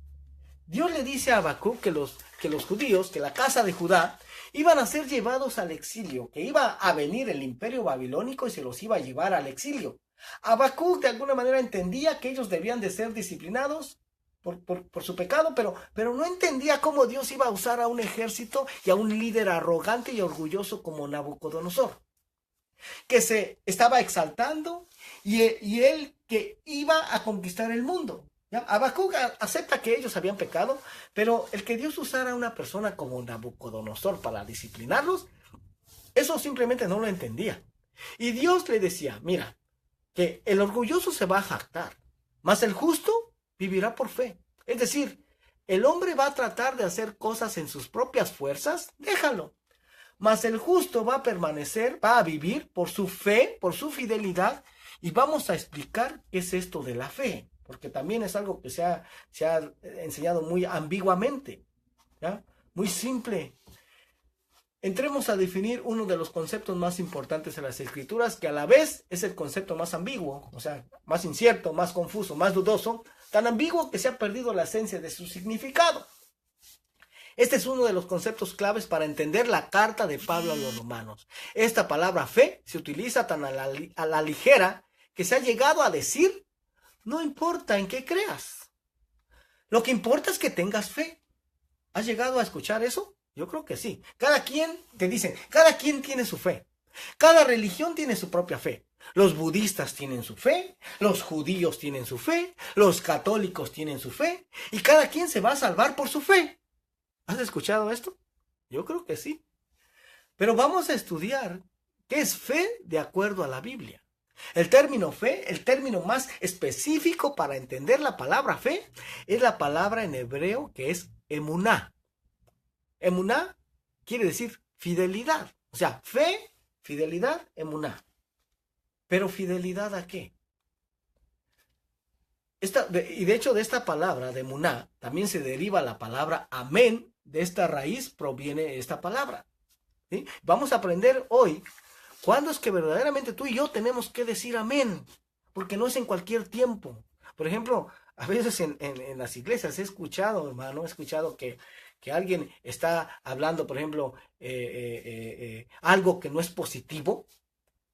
Dios le dice a Habacuc que los judíos, que la casa de Judá, iban a ser llevados al exilio, que iba a venir el imperio babilónico y se los iba a llevar al exilio. Habacuc de alguna manera entendía que ellos debían de ser disciplinados por su pecado, pero no entendía cómo Dios iba a usar a un ejército y a un líder arrogante y orgulloso como Nabucodonosor. que se estaba exaltando y él que iba a conquistar el mundo. ¿Ya? Habacuc acepta que ellos habían pecado, pero el que Dios usara a una persona como Nabucodonosor para disciplinarlos, eso simplemente no lo entendía. Y Dios le decía, mira, que el orgulloso se va a jactar, mas el justo vivirá por fe. Es decir, el hombre va a tratar de hacer cosas en sus propias fuerzas, déjalo. Mas el justo va a permanecer, va a vivir por su fe, por su fidelidad, y vamos a explicar qué es esto de la fe, porque también es algo que se ha enseñado muy ambiguamente, ¿ya? Muy simple. Entremos a definir uno de los conceptos más importantes en las Escrituras, que a la vez es el concepto más ambiguo, o sea, más incierto, más confuso, más dudoso, tan ambiguo que se ha perdido la esencia de su significado. Este es uno de los conceptos claves para entender la carta de Pablo a los romanos. Esta palabra fe se utiliza tan a la ligera que se ha llegado a decir, no importa en qué creas, lo que importa es que tengas fe. ¿Has llegado a escuchar eso? Yo creo que sí. Cada quien, te dicen, cada quien tiene su fe. Cada religión tiene su propia fe. Los budistas tienen su fe, los judíos tienen su fe, los católicos tienen su fe, y cada quien se va a salvar por su fe. ¿Has escuchado esto? Yo creo que sí. Pero vamos a estudiar qué es fe de acuerdo a la Biblia. El término fe, el término más específico para entender la palabra fe, es la palabra en hebreo que es emuná. Emuná quiere decir fidelidad. O sea, fe, fidelidad, emuná. ¿Pero fidelidad a qué? Y de hecho de esta palabra de emuná también se deriva la palabra amén. De esta raíz proviene esta palabra. ¿Sí? Vamos a aprender hoy cuándo es que verdaderamente tú y yo tenemos que decir amén. Porque no es en cualquier tiempo. Por ejemplo, a veces en las iglesias he escuchado, hermano, que alguien está hablando, por ejemplo, algo que no es positivo,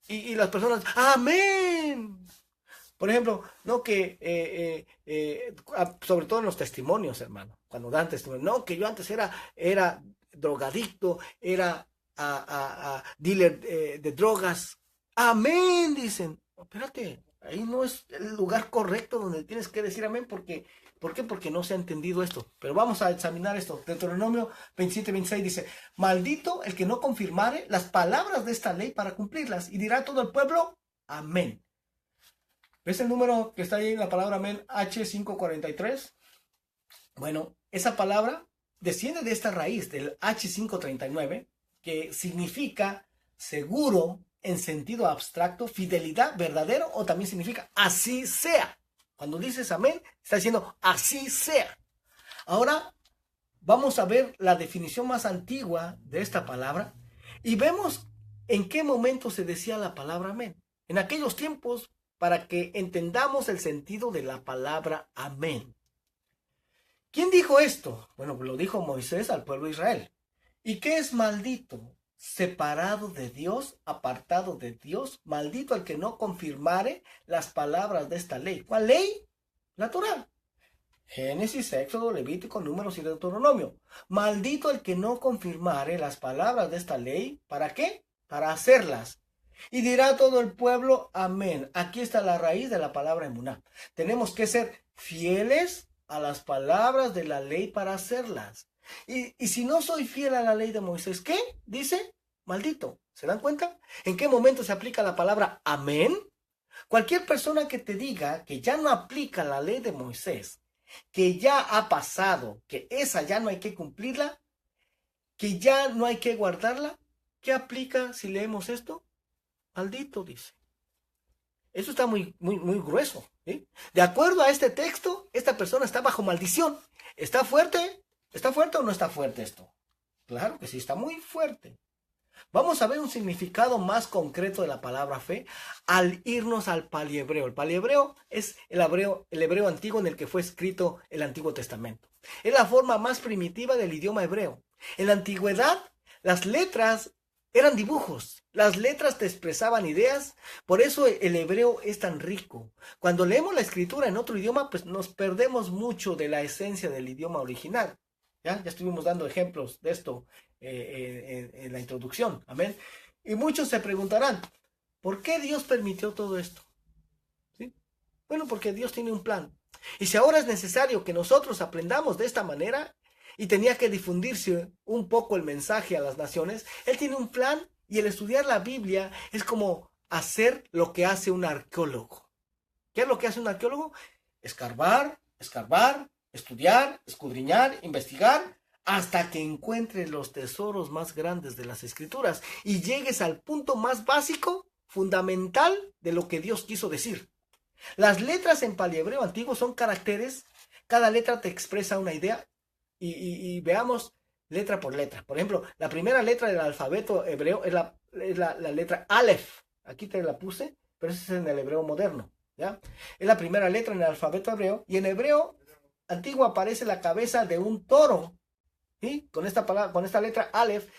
y las personas, ¡amén! Por ejemplo, no que, sobre todo en los testimonios, hermano, cuando dan testimonio, no, que yo antes era drogadicto, era dealer de drogas, ¡amén! Dicen, espérate, ahí no es el lugar correcto donde tienes que decir amén, ¿por qué? Porque no se ha entendido esto. Pero vamos a examinar esto. Deuteronomio 27:26 dice, maldito el que no confirmare las palabras de esta ley para cumplirlas, y dirá todo el pueblo, amén. ¿Ves el número que está ahí en la palabra amén, H543? Bueno, esa palabra desciende de esta raíz del H539, que significa seguro en sentido abstracto, fidelidad, verdadero, o también significa así sea. Cuando dices amén, está diciendo así sea. Ahora vamos a ver la definición más antigua de esta palabra y vemos en qué momento se decía la palabra amén. En aquellos tiempos, para que entendamos el sentido de la palabra amén. ¿Quién dijo esto? Bueno, lo dijo Moisés al pueblo de Israel. ¿Y qué es maldito? Separado de Dios, apartado de Dios, maldito el que no confirmare las palabras de esta ley. ¿Cuál ley? La Torá. Génesis, Éxodo, Levítico, Números y Deuteronomio. Maldito el que no confirmare las palabras de esta ley. ¿Para qué? Para hacerlas. Y dirá todo el pueblo, amén. Aquí está la raíz de la palabra emuná. Tenemos que ser fieles a las palabras de la ley para hacerlas. Y si no soy fiel a la ley de Moisés, ¿qué? Dice, maldito. ¿Se dan cuenta? ¿En qué momento se aplica la palabra amén? Cualquier persona que te diga que ya no aplica la ley de Moisés, que ya ha pasado, que esa ya no hay que cumplirla, que ya no hay que guardarla, ¿qué aplica si leemos esto? Maldito, dice. Eso está muy grueso. ¿Sí? De acuerdo a este texto, esta persona está bajo maldición. ¿Está fuerte? ¿Está fuerte o no está fuerte esto? Claro que sí, está muy fuerte. Vamos a ver un significado más concreto de la palabra fe al irnos al paliebreo. El paliebreo es el hebreo antiguo en el que fue escrito el Antiguo Testamento. Es la forma más primitiva del idioma hebreo. En la antigüedad, las letras eran dibujos. Las letras te expresaban ideas, por eso el hebreo es tan rico. Cuando leemos la escritura en otro idioma, pues nos perdemos mucho de la esencia del idioma original. Ya estuvimos dando ejemplos de esto en la introducción. Amén. Y muchos se preguntarán, ¿Por qué Dios permitió todo esto? ¿Sí? Bueno, porque Dios tiene un plan. Y si ahora es necesario que nosotros aprendamos de esta manera y tenía que difundirse un poco el mensaje a las naciones, Él tiene un plan y el estudiar la Biblia es como hacer lo que hace un arqueólogo. ¿Qué es lo que hace un arqueólogo? Escarbar, escarbar, estudiar, escudriñar, investigar, hasta que encuentres los tesoros más grandes de las Escrituras y llegues al punto más básico, fundamental de lo que Dios quiso decir. Las letras en paliebreo antiguo son caracteres, cada letra te expresa una idea y veamos letra por letra. Por ejemplo, la primera letra del alfabeto hebreo es la letra Aleph. Aquí te la puse, pero eso es en el hebreo moderno. ¿Ya? Es la primera letra en el alfabeto hebreo y en hebreo antiguo aparece la cabeza de un toro. ¿Sí? Con esta palabra, con esta letra Aleph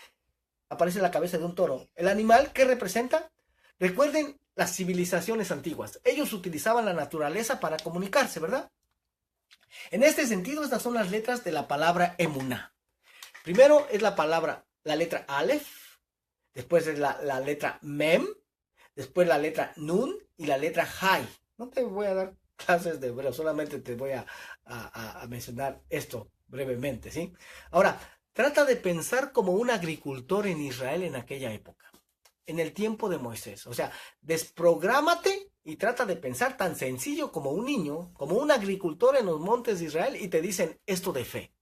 aparece la cabeza de un toro. El animal, ¿qué representa? Recuerden las civilizaciones antiguas. Ellos utilizaban la naturaleza para comunicarse, ¿verdad? En este sentido, estas son las letras de la palabra emuná. Primero es la letra Aleph, después es la letra Mem, después la letra Nun y la letra Hay. No te voy a dar clases de hebreo, solamente te voy a mencionar esto brevemente, ¿sí? Ahora, trata de pensar como un agricultor en Israel en aquella época, en el tiempo de Moisés. O sea, desprográmate y trata de pensar tan sencillo como un niño, como un agricultor en los montes de Israel y te dicen esto de fe.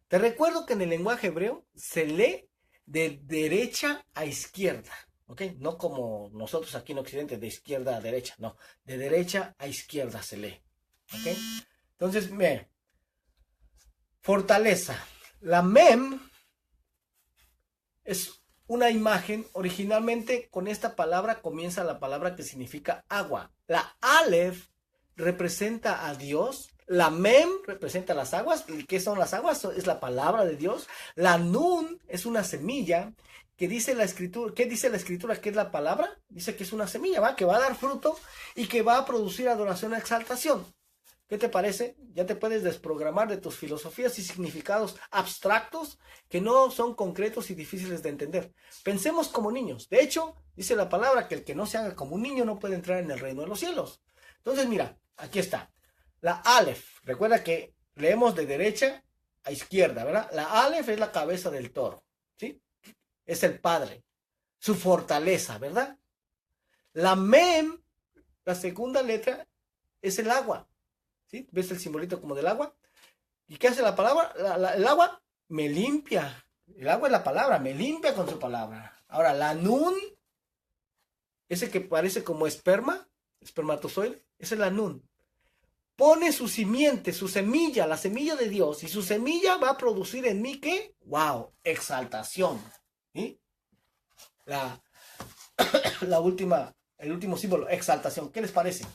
Te recuerdo que en el lenguaje hebreo se lee de derecha a izquierda. ¿Ok? No como nosotros aquí en Occidente, de izquierda a derecha, no, de derecha a izquierda se lee. ¿Ok? Entonces, fortaleza. La mem es una imagen, originalmente con esta palabra comienza la palabra que significa agua. La aleph representa a Dios, la mem representa las aguas. ¿Qué son las aguas? Es la palabra de Dios. La nun es una semilla. ¿Qué dice la escritura? ¿Qué dice la escritura? ¿Qué es la palabra? Dice que es una semilla, ¿va? Que va a dar fruto y que va a producir adoración e exaltación. ¿Qué te parece? Ya te puedes desprogramar de tus filosofías y significados abstractos que no son concretos y difíciles de entender. Pensemos como niños. De hecho, dice la palabra que el que no se haga como un niño no puede entrar en el reino de los cielos. Entonces, mira, aquí está. La Aleph. Recuerda que leemos de derecha a izquierda, ¿verdad? La Aleph es la cabeza del toro, ¿sí? Es el padre, su fortaleza, ¿verdad? La Mem, la segunda letra, es el agua, ¿sí? ¿Ves el simbolito como del agua? ¿Y qué hace la palabra? El agua me limpia. El agua es la palabra, me limpia con su palabra. Ahora, la Nun, ese que parece como esperma, espermatozoide, esa es la Nun. Pone su simiente, su semilla, la semilla de Dios, y su semilla va a producir en mí, ¿qué? ¡Wow! Exaltación. ¿Sí? El último símbolo, exaltación. ¿Qué les parece?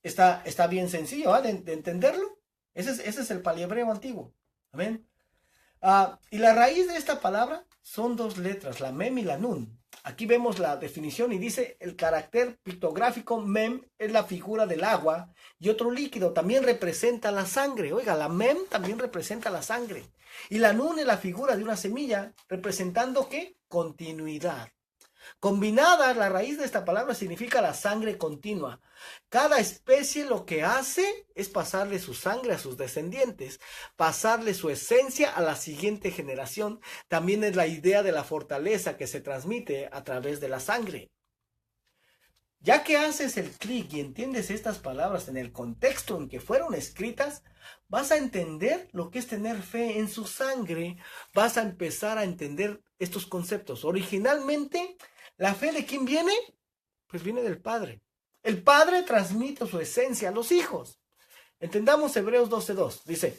Está bien sencillo, ¿eh? de entenderlo. Ese es el paliebreo antiguo. ¿Amén? Y la raíz de esta palabra son dos letras, la mem y la nun. Aquí vemos la definición y dice el carácter pictográfico mem es la figura del agua y otro líquido también representa la sangre. Oiga, la mem también representa la sangre. Y la nun es la figura de una semilla representando ¿qué? Continuidad. Combinada, la raíz de esta palabra significa la sangre continua. Cada especie lo que hace es pasarle su sangre a sus descendientes, pasarle su esencia a la siguiente generación. También es la idea de la fortaleza que se transmite a través de la sangre. Ya que haces el clic y entiendes estas palabras en el contexto en que fueron escritas, vas a entender lo que es tener fe en su sangre. Vas a empezar a entender estos conceptos. Originalmente, ¿la fe de quién viene? Pues viene del Padre. El Padre transmite su esencia a los hijos. Entendamos Hebreos 12:2. Dice,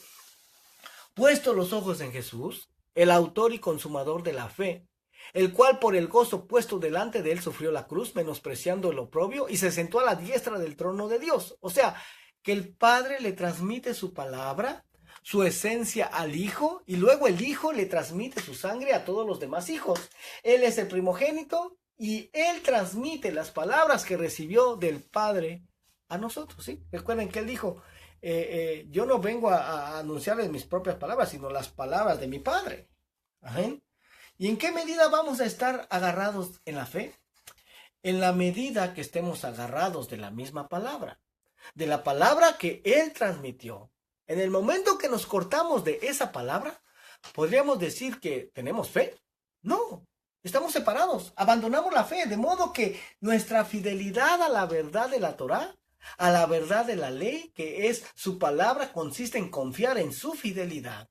puesto los ojos en Jesús, el autor y consumador de la fe, el cual por el gozo puesto delante de él sufrió la cruz, menospreciando el oprobio, y se sentó a la diestra del trono de Dios. O sea, que el Padre le transmite su palabra, su esencia al Hijo, y luego el Hijo le transmite su sangre a todos los demás hijos. Él es el primogénito, y Él transmite las palabras que recibió del Padre a nosotros, ¿sí? Recuerden que Él dijo, yo no vengo a anunciarles mis propias palabras, sino las palabras de mi Padre. ¿Amén? ¿Y en qué medida vamos a estar agarrados en la fe? en la medida que estemos agarrados de la misma palabra, de la palabra que Él transmitió. En el momento que nos cortamos de esa palabra, ¿podríamos decir que tenemos fe? No, estamos separados, abandonamos la fe, de modo que nuestra fidelidad a la verdad de la Torá, a la verdad de la ley, que es su palabra, consiste en confiar en su fidelidad.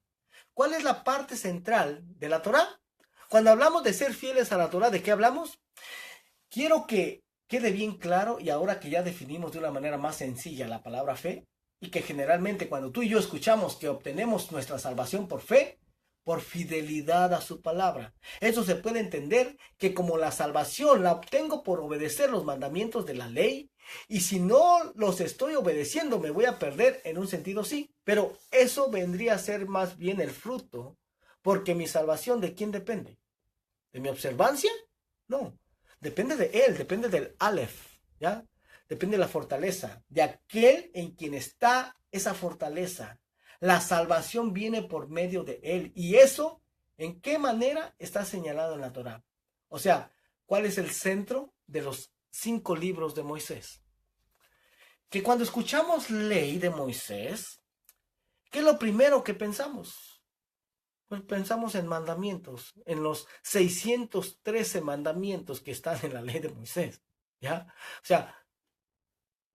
¿Cuál es la parte central de la Torá? Cuando hablamos de ser fieles a la Torá, ¿de qué hablamos? Quiero que quede bien claro, y ahora que ya definimos de una manera más sencilla la palabra fe, y que generalmente cuando tú y yo escuchamos que obtenemos nuestra salvación por fe, por fidelidad a su palabra. Eso se puede entender que como la salvación la obtengo por obedecer los mandamientos de la ley, y si no los estoy obedeciendo me voy a perder, en un sentido sí, pero eso vendría a ser más bien el fruto, porque mi salvación, ¿de quién depende? ¿De mi observancia? No, depende de Él, depende del Aleph, ¿ya? Depende de la fortaleza, de aquel en quien está esa fortaleza. La salvación viene por medio de Él. ¿Y eso en qué manera está señalado en la Torá? O sea, ¿cuál es el centro de los 5 libros de Moisés? Que cuando escuchamos ley de Moisés, ¿qué es lo primero que pensamos? Pues pensamos en mandamientos, en los 613 mandamientos que están en la ley de Moisés, ¿ya? O sea,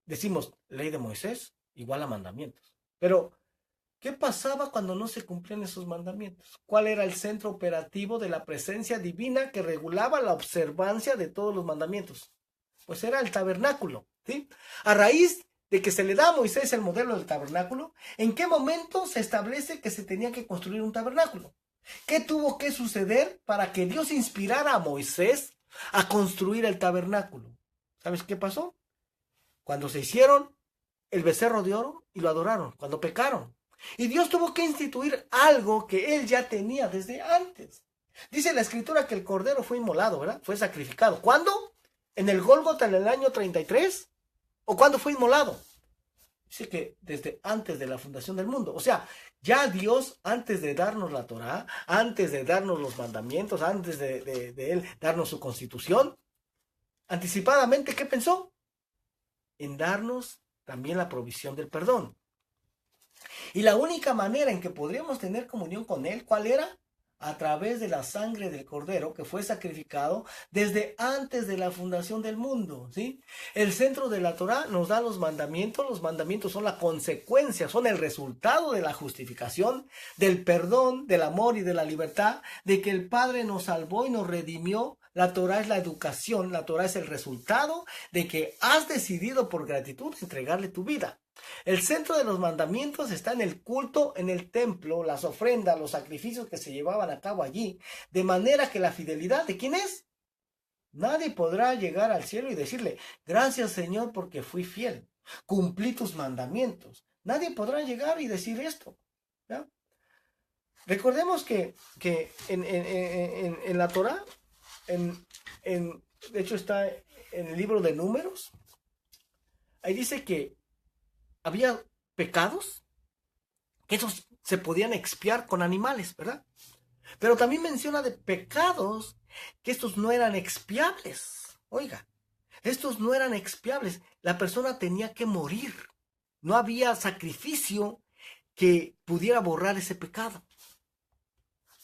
decimos ley de Moisés igual a mandamientos. Pero, ¿qué pasaba cuando no se cumplían esos mandamientos? ¿Cuál era el centro operativo de la presencia divina que regulaba la observancia de todos los mandamientos? Pues era el tabernáculo, ¿sí? A raíz de que se le da a Moisés el modelo del tabernáculo, ¿en qué momento se establece que se tenía que construir un tabernáculo? ¿Qué tuvo que suceder para que Dios inspirara a Moisés a construir el tabernáculo? ¿Sabes qué pasó? Cuando se hicieron el becerro de oro y lo adoraron, cuando pecaron. Y Dios tuvo que instituir algo que Él ya tenía desde antes. Dice la Escritura que el cordero fue inmolado, ¿verdad? Fue sacrificado. ¿Cuándo? ¿En el Gólgota en el año 33? ¿O cuándo fue inmolado? Dice que desde antes de la fundación del mundo. O sea, ya Dios, antes de darnos la Torá, antes de darnos los mandamientos, antes de Él darnos su constitución, anticipadamente, ¿qué pensó? En darnos también la provisión del perdón. Y la única manera en que podríamos tener comunión con Él, ¿cuál era? A través de la sangre del Cordero que fue sacrificado desde antes de la fundación del mundo, ¿sí? El centro de la Torá nos da los mandamientos son la consecuencia, son el resultado de la justificación, del perdón, del amor y de la libertad, de que el Padre nos salvó y nos redimió. La Torá es la educación, la Torá es el resultado de que has decidido por gratitud entregarle tu vida. El centro de los mandamientos está en el culto, en el templo, las ofrendas, los sacrificios que se llevaban a cabo allí, de manera que la fidelidad, ¿de quién es? Nadie podrá llegar al cielo y decirle, gracias Señor porque fui fiel, cumplí tus mandamientos. Nadie podrá llegar y decir esto, ¿ya? Recordemos que en la Torá, de hecho está en el libro de Números, ahí dice que había pecados que esos se podían expiar con animales, ¿verdad? Pero también menciona de pecados que estos no eran expiables. Oiga, estos no eran expiables. La persona tenía que morir. No había sacrificio que pudiera borrar ese pecado.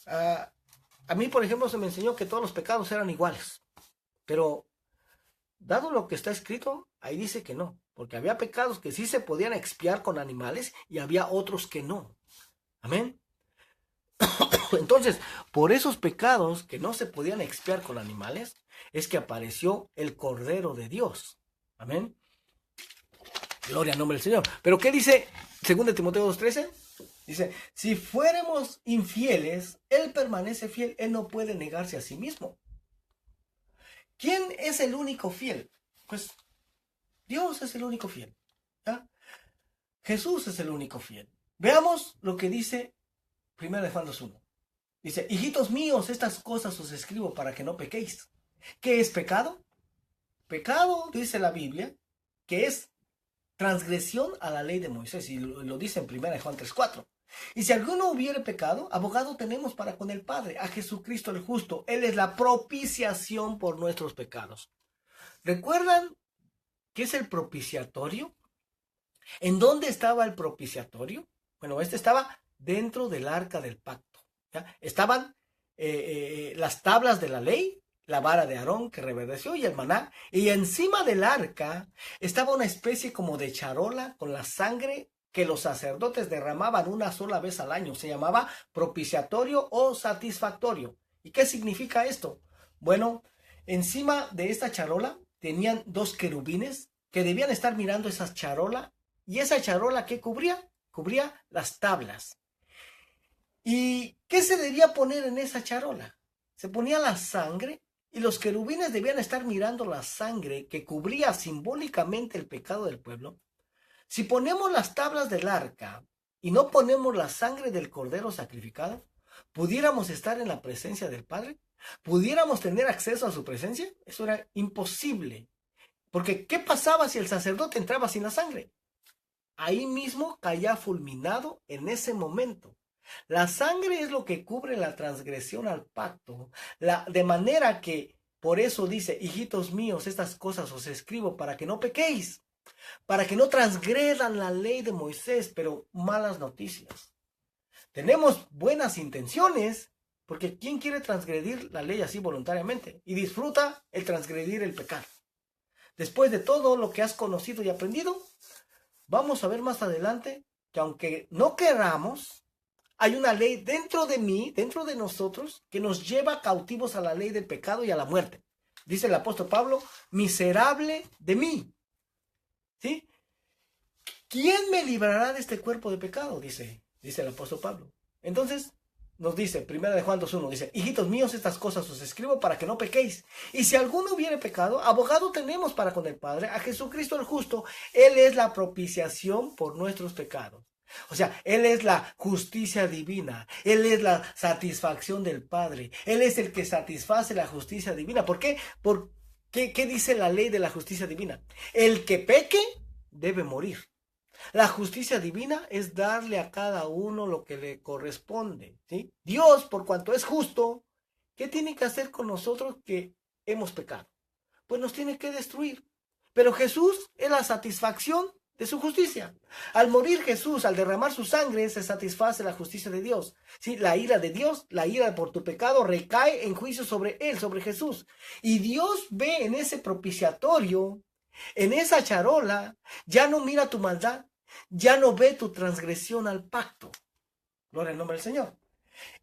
A mí, por ejemplo, se me enseñó que todos los pecados eran iguales. Pero, dado lo que está escrito, ahí dice que no. Porque había pecados que sí se podían expiar con animales y había otros que no. Amén. Entonces, por esos pecados que no se podían expiar con animales, es que apareció el Cordero de Dios. Amén. Gloria al nombre del Señor. Pero ¿qué dice 2 Timoteo 2:13? Dice, si fuéramos infieles, Él permanece fiel, Él no puede negarse a sí mismo. ¿Quién es el único fiel? Pues Dios es el único fiel, ¿ya? Jesús es el único fiel. Veamos lo que dice 1 Juan 2:1. Dice, hijitos míos, estas cosas os escribo para que no pequéis. ¿Qué es pecado? Pecado, dice la Biblia, que es transgresión a la ley de Moisés, y lo dice en 1 Juan 3:4. Y si alguno hubiere pecado, abogado tenemos para con el Padre, a Jesucristo el justo. Él es la propiciación por nuestros pecados. ¿Recuerdan qué es el propiciatorio? ¿En dónde estaba el propiciatorio? Bueno, este estaba dentro del arca del pacto. ¿Ya? Estaban las tablas de la ley, la vara de Aarón que reverdeció y el maná. Y encima del arca estaba una especie como de charola con la sangre que los sacerdotes derramaban una sola vez al año. Se llamaba propiciatorio o satisfactorio. ¿Y qué significa esto? Bueno, encima de esta charola tenían dos querubines que debían estar mirando esa charola. ¿Y esa charola qué cubría? Cubría las tablas. ¿Y qué se debía poner en esa charola? Se ponía la sangre y los querubines debían estar mirando la sangre que cubría simbólicamente el pecado del pueblo. Si ponemos las tablas del arca y no ponemos la sangre del cordero sacrificado, ¿pudiéramos estar en la presencia del Padre? ¿Pudiéramos tener acceso a su presencia? Eso era imposible. Porque ¿qué pasaba si el sacerdote entraba sin la sangre? Ahí mismo caía fulminado en ese momento. La sangre es lo que cubre la transgresión al pacto, de manera que por eso dice, hijitos míos, estas cosas os escribo para que no pequéis, para que no transgredan la ley de Moisés, pero malas noticias. Tenemos buenas intenciones, porque ¿quién quiere transgredir la ley así voluntariamente? Y disfruta el transgredir el pecado. Después de todo lo que has conocido y aprendido, vamos a ver más adelante que aunque no queramos, hay una ley dentro de mí, dentro de nosotros, que nos lleva cautivos a la ley del pecado y a la muerte. Dice el apóstol Pablo, miserable de mí. ¿Sí? ¿Quién me librará de este cuerpo de pecado? Dice el apóstol Pablo. Entonces, nos dice, 1 de Juan 2:1, dice, hijitos míos, estas cosas os escribo para que no pequéis. Y si alguno hubiere pecado, abogado tenemos para con el Padre, a Jesucristo el justo. Él es la propiciación por nuestros pecados. O sea, Él es la justicia divina. Él es la satisfacción del Padre. Él es el que satisface la justicia divina. ¿Por qué? ¿Qué dice la ley de la justicia divina? El que peque debe morir. La justicia divina es darle a cada uno lo que le corresponde, ¿sí? Dios, por cuanto es justo, ¿qué tiene que hacer con nosotros que hemos pecado? Pues nos tiene que destruir. Pero Jesús es la satisfacción de su justicia. Al morir Jesús, al derramar su sangre, se satisface la justicia de Dios. ¿Sí? La ira de Dios, la ira por tu pecado, recae en juicio sobre él, sobre Jesús. Y Dios ve en ese propiciatorio, en esa charola, ya no mira tu maldad, ya no ve tu transgresión al pacto. Gloria al nombre del Señor.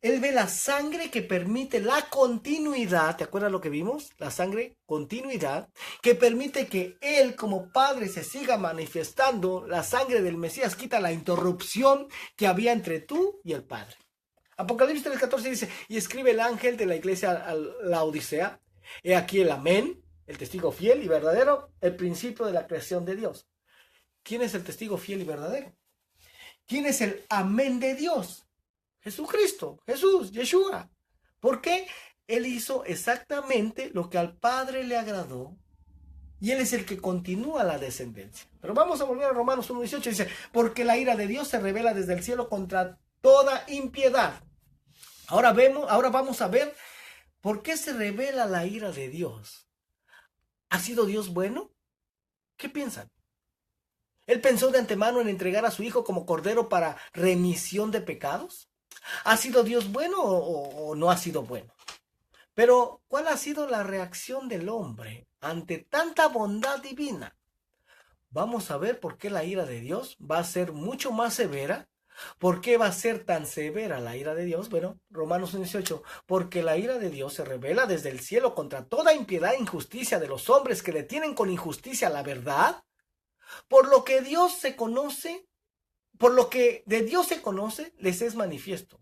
Él ve la sangre que permite la continuidad. ¿Te acuerdas lo que vimos? La sangre, continuidad, que permite que Él como Padre se siga manifestando. La sangre del Mesías quita la interrupción que había entre tú y el Padre. Apocalipsis 3:14 dice, y escribe el ángel de la iglesia a la Odisea, he aquí el amén, el testigo fiel y verdadero, el principio de la creación de Dios. ¿Quién es el testigo fiel y verdadero? ¿Quién es el amén de Dios? Jesucristo, Jesús, Yeshua. ¿Por qué? Él hizo exactamente lo que al Padre le agradó y Él es el que continúa la descendencia. Pero vamos a volver a Romanos 1:18. Dice, porque la ira de Dios se revela desde el cielo contra toda impiedad. Ahora vamos a ver por qué se revela la ira de Dios. ¿Ha sido Dios bueno? ¿Qué piensan? ¿Él pensó de antemano en entregar a su Hijo como cordero para remisión de pecados? ¿Ha sido Dios bueno o no ha sido bueno? Pero, ¿cuál ha sido la reacción del hombre ante tanta bondad divina? Vamos a ver por qué la ira de Dios va a ser mucho más severa. ¿Por qué va a ser tan severa la ira de Dios? Bueno, Romanos 1:18, porque la ira de Dios se revela desde el cielo contra toda impiedad e injusticia de los hombres que detienen con injusticia la verdad. Por lo que Dios se conoce, por lo que de Dios se conoce, les es manifiesto.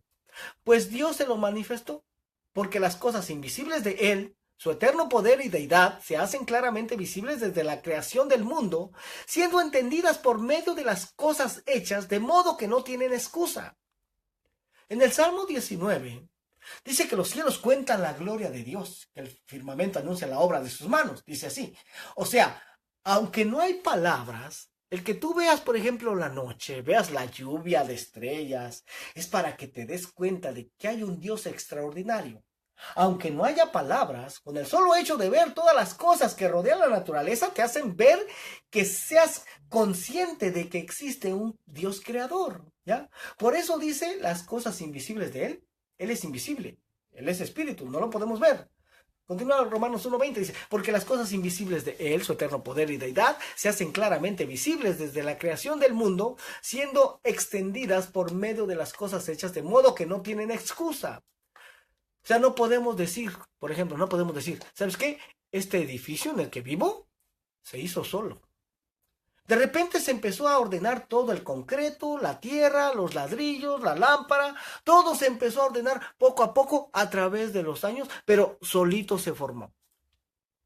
Pues Dios se lo manifestó, porque las cosas invisibles de Él, su eterno poder y deidad, se hacen claramente visibles desde la creación del mundo, siendo entendidas por medio de las cosas hechas, de modo que no tienen excusa. En el Salmo 19, dice que los cielos cuentan la gloria de Dios, que el firmamento anuncia la obra de sus manos, dice así. O sea, aunque no hay palabras, el que tú veas, por ejemplo, la noche, veas la lluvia de estrellas, es para que te des cuenta de que hay un Dios extraordinario. Aunque no haya palabras, con el solo hecho de ver todas las cosas que rodean la naturaleza te hacen ver que seas consciente de que existe un Dios creador, ¿ya? Por eso dice las cosas invisibles de Él. Él es invisible, Él es espíritu, no lo podemos ver. Continúa Romanos 1:20, dice, porque las cosas invisibles de Él, su eterno poder y deidad, se hacen claramente visibles desde la creación del mundo, siendo extendidas por medio de las cosas hechas, de modo que no tienen excusa. O sea, no podemos decir, por ejemplo, no podemos decir, ¿sabes qué? Este edificio en el que vivo se hizo solo. De repente se empezó a ordenar todo el concreto, la tierra, los ladrillos, la lámpara, todo se empezó a ordenar poco a poco a través de los años, pero solito se formó.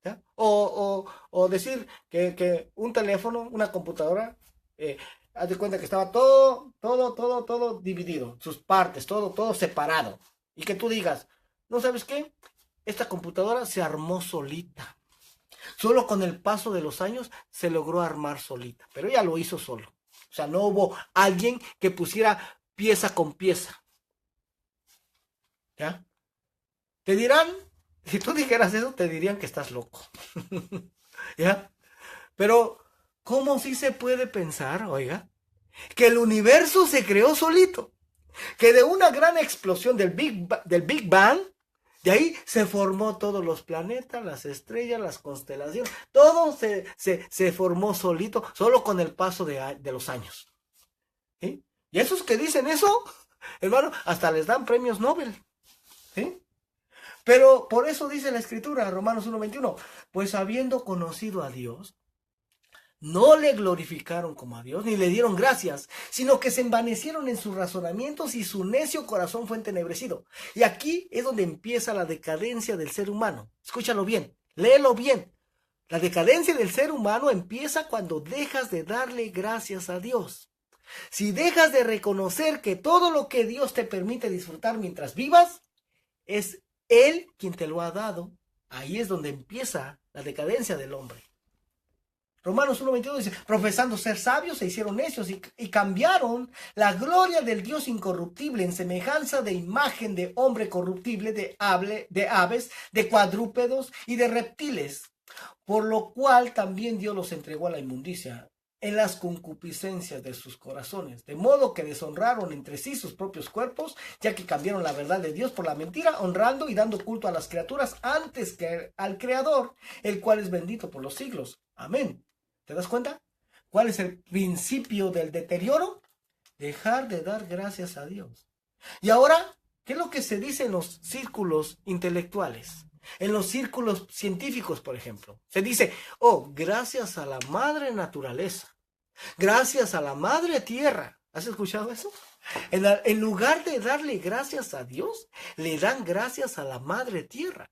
¿Ya? O decir que un teléfono, una computadora, haz de cuenta que estaba todo dividido, sus partes, todo separado. Y que tú digas, ¿no sabes qué? Esta computadora se armó solita. Solo con el paso de los años se logró armar solita, pero ella lo hizo solo. O sea, no hubo alguien que pusiera pieza con pieza. ¿Ya? Te dirán, si tú dijeras eso, te dirían que estás loco. ¿Ya? Pero, ¿cómo sí se puede pensar, oiga, que el universo se creó solito? Que de una gran explosión del Big Bang, de ahí se formó todos los planetas, las estrellas, las constelaciones, todo se formó solito, solo con el paso de los años. ¿Sí? Y esos que dicen eso, hermano, hasta les dan premios Nobel. ¿Sí? Pero por eso dice la Escritura, Romanos 1:21, pues habiendo conocido a Dios, no le glorificaron como a Dios, ni le dieron gracias, sino que se envanecieron en sus razonamientos y su necio corazón fue entenebrecido. Y aquí es donde empieza la decadencia del ser humano. Escúchalo bien, léelo bien. La decadencia del ser humano empieza cuando dejas de darle gracias a Dios. Si dejas de reconocer que todo lo que Dios te permite disfrutar mientras vivas, es Él quien te lo ha dado, ahí es donde empieza la decadencia del hombre. Romanos 1:22 dice, profesando ser sabios, se hicieron necios y cambiaron la gloria del Dios incorruptible en semejanza de imagen de hombre corruptible, de aves, de cuadrúpedos y de reptiles, por lo cual también Dios los entregó a la inmundicia en las concupiscencias de sus corazones, de modo que deshonraron entre sí sus propios cuerpos, ya que cambiaron la verdad de Dios por la mentira, honrando y dando culto a las criaturas antes que al Creador, el cual es bendito por los siglos. Amén. ¿Te das cuenta? ¿Cuál es el principio del deterioro? Dejar de dar gracias a Dios. Y ahora, ¿qué es lo que se dice en los círculos intelectuales? En los círculos científicos, por ejemplo. Se dice, oh, gracias a la madre naturaleza. Gracias a la madre tierra. ¿Has escuchado eso? En lugar de darle gracias a Dios, le dan gracias a la madre tierra.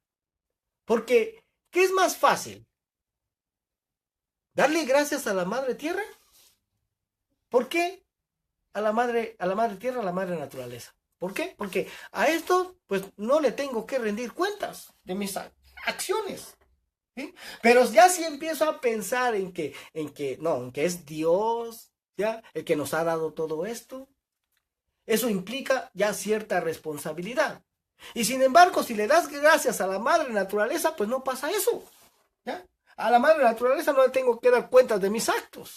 Porque, ¿qué es más fácil? ¿Darle gracias a la madre tierra? ¿Por qué? A la madre tierra, a la madre naturaleza. ¿Por qué? Porque a esto, pues, no le tengo que rendir cuentas de mis acciones. ¿Sí? Pero ya si empiezo a pensar en que es Dios, ¿ya? El que nos ha dado todo esto, eso implica ya cierta responsabilidad. Y sin embargo, si le das gracias a la madre naturaleza, pues no pasa eso. ¿Ya? A la madre naturaleza no le tengo que dar cuentas de mis actos.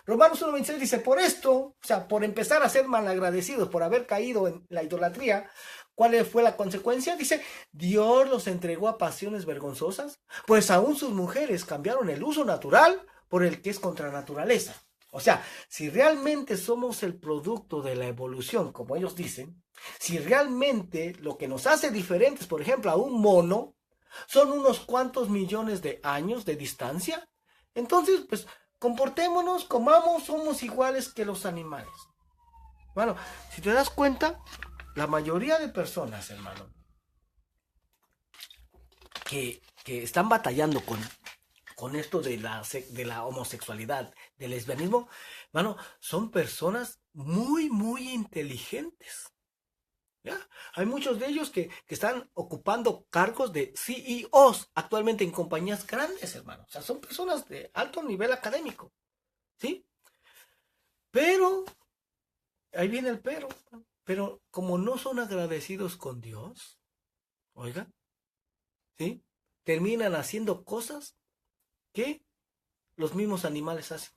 Romanos 1:26 dice, por esto, o sea, por empezar a ser malagradecidos, por haber caído en la idolatría, ¿cuál fue la consecuencia? Dice, Dios los entregó a pasiones vergonzosas, pues aún sus mujeres cambiaron el uso natural por el que es contra naturaleza. O sea, si realmente somos el producto de la evolución, como ellos dicen, si realmente lo que nos hace diferentes, por ejemplo, a un mono, son unos cuantos millones de años de distancia, entonces, pues, comportémonos, comamos, somos iguales que los animales. Bueno, si te das cuenta, la mayoría de personas, hermano, que están batallando con esto de la homosexualidad, del lesbianismo, hermano, son personas muy, muy inteligentes. ¿Ya? Hay muchos de ellos que están ocupando cargos de CEOs actualmente en compañías grandes, hermano. O sea, son personas de alto nivel académico. ¿Sí? Pero, ahí viene el pero como no son agradecidos con Dios, Oiga, ¿sí? Terminan haciendo cosas que los mismos animales hacen.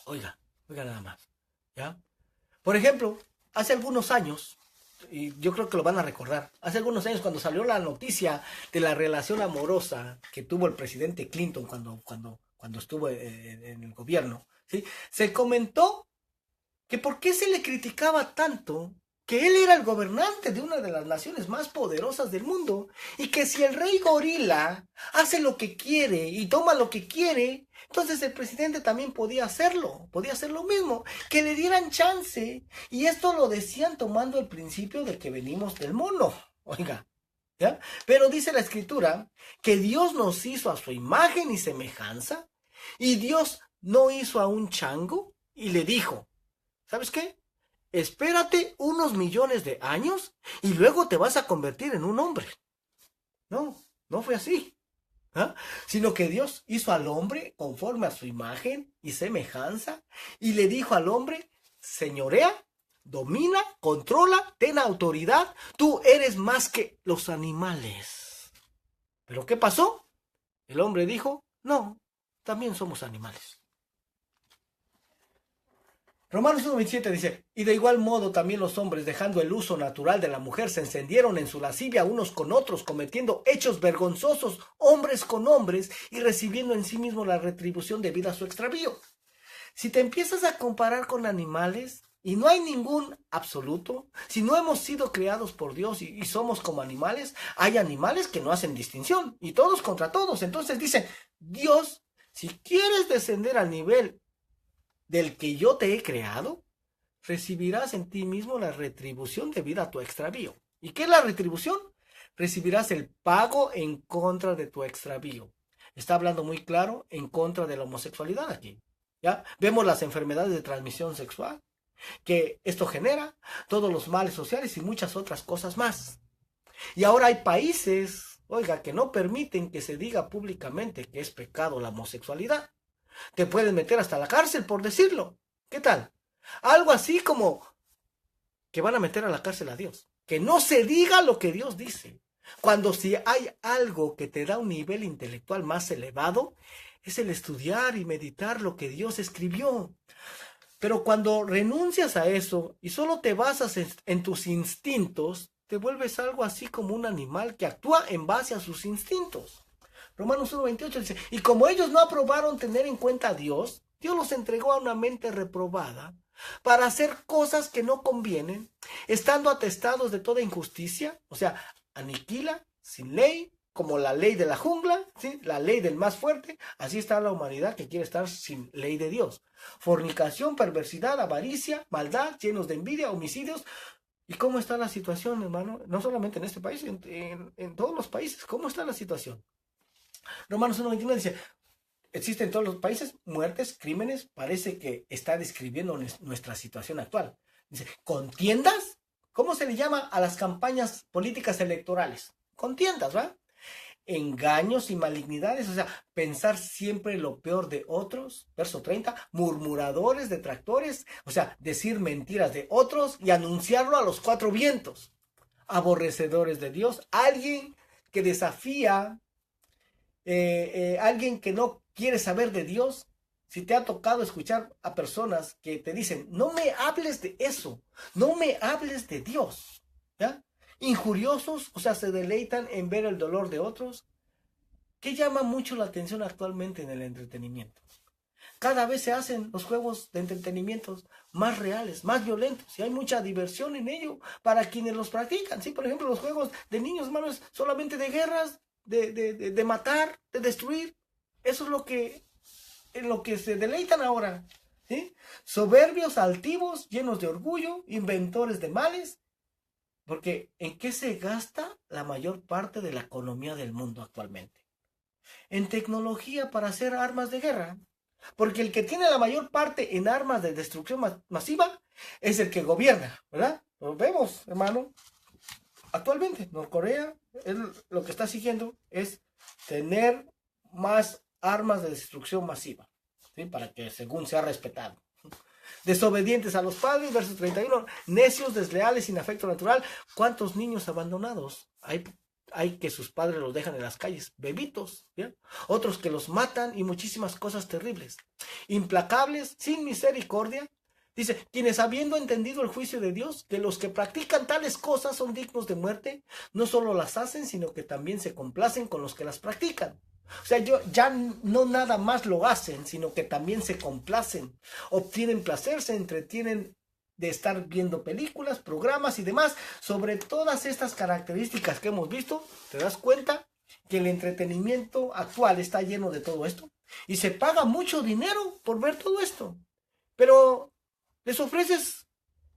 Oiga, oiga nada más, ¿ya? Por ejemplo, hace algunos años, y yo creo que lo van a recordar, hace algunos años cuando salió la noticia de la relación amorosa que tuvo el presidente Clinton cuando estuvo en el gobierno, ¿sí? Se comentó que por qué se le criticaba tanto que él era el gobernante de una de las naciones más poderosas del mundo y que si el rey gorila hace lo que quiere y toma lo que quiere, entonces el presidente también podía hacerlo, podía hacer lo mismo, que le dieran chance. Y esto lo decían tomando el principio de que venimos del mono, oiga, ¿ya? Pero dice la escritura que Dios nos hizo a su imagen y semejanza y Dios no hizo a un chango y le dijo, ¿sabes qué? Espérate unos millones de años y luego te vas a convertir en un hombre. No, no fue así. ¿Ah? Sino que Dios hizo al hombre conforme a su imagen y semejanza y le dijo al hombre, señorea, domina, controla, ten autoridad, tú eres más que los animales. ¿Pero qué pasó? El hombre dijo, no, también somos animales. Romanos 1:27 dice, y de igual modo también los hombres, dejando el uso natural de la mujer, se encendieron en su lascivia unos con otros, cometiendo hechos vergonzosos, hombres con hombres, y recibiendo en sí mismo la retribución debida a su extravío. Si te empiezas a comparar con animales, y no hay ningún absoluto, si no hemos sido creados por Dios y somos como animales, hay animales que no hacen distinción, y todos contra todos. Entonces dicen, Dios, si quieres descender al nivel del que yo te he creado, recibirás en ti mismo la retribución debida a tu extravío. ¿Y qué es la retribución? Recibirás el pago en contra de tu extravío. Está hablando muy claro en contra de la homosexualidad aquí. ¿Ya? Vemos las enfermedades de transmisión sexual que esto genera, todos los males sociales y muchas otras cosas más. Y ahora hay países, oiga, que no permiten que se diga públicamente que es pecado la homosexualidad. Te pueden meter hasta la cárcel por decirlo. ¿Qué tal? Algo así como que van a meter a la cárcel a Dios. Que no se diga lo que Dios dice. Cuando si hay algo que te da un nivel intelectual más elevado, es el estudiar y meditar lo que Dios escribió. Pero cuando renuncias a eso y solo te basas en tus instintos, te vuelves algo así como un animal que actúa en base a sus instintos. Romanos 1:28 dice, y como ellos no aprobaron tener en cuenta a Dios, Dios los entregó a una mente reprobada para hacer cosas que no convienen, estando atestados de toda injusticia, o sea, aniquila, sin ley, como la ley de la jungla, ¿sí? La ley del más fuerte, así está la humanidad que quiere estar sin ley de Dios. Fornicación, perversidad, avaricia, maldad, llenos de envidia, homicidios. ¿Y cómo está la situación, hermano? No solamente en este país, en todos los países, ¿cómo está la situación? Romanos 1:21 dice, existen en todos los países muertes, crímenes, parece que está describiendo nuestra situación actual. Dice, ¿contiendas? ¿Cómo se le llama a las campañas políticas electorales? Contiendas, ¿va? Engaños y malignidades, o sea, pensar siempre lo peor de otros, verso 30, murmuradores, detractores, o sea, decir mentiras de otros y anunciarlo a los cuatro vientos, aborrecedores de Dios, alguien que desafía, alguien que no quiere saber de Dios. Si te ha tocado escuchar a personas que te dicen, no me hables de eso, no me hables de Dios, ¿ya? Injuriosos, o sea, se deleitan en ver el dolor de otros. ¿Qué llama mucho la atención actualmente en el entretenimiento? Cada vez se hacen los juegos de entretenimiento más reales, más violentos, y hay mucha diversión en ello para quienes los practican. ¿Sí? Por ejemplo, los juegos de niños, hermanos, solamente de guerras, de matar, de destruir. Eso es en lo que se deleitan ahora. ¿Sí? Soberbios, altivos, llenos de orgullo, inventores de males. Porque ¿en qué se gasta la mayor parte de la economía del mundo actualmente? En tecnología para hacer armas de guerra. Porque el que tiene la mayor parte en armas de destrucción masiva es el que gobierna, ¿verdad? Lo vemos, hermano. Actualmente, Norcorea, lo que está siguiendo es tener más armas de destrucción masiva, ¿sí? Para que según sea respetado. Desobedientes a los padres, verso 31, necios, desleales, sin afecto natural. ¿Cuántos niños abandonados hay hay que sus padres los dejan en las calles, bebitos, ¿ya? Otros que los matan y muchísimas cosas terribles. Implacables, sin misericordia. Dice, quienes habiendo entendido el juicio de Dios, que los que practican tales cosas son dignos de muerte, no solo las hacen, sino que también se complacen con los que las practican. O sea, ya no nada más lo hacen, sino que también se complacen, obtienen placer, se entretienen de estar viendo películas, programas y demás. Sobre todas estas características que hemos visto, te das cuenta que el entretenimiento actual está lleno de todo esto y se paga mucho dinero por ver todo esto. Pero les ofreces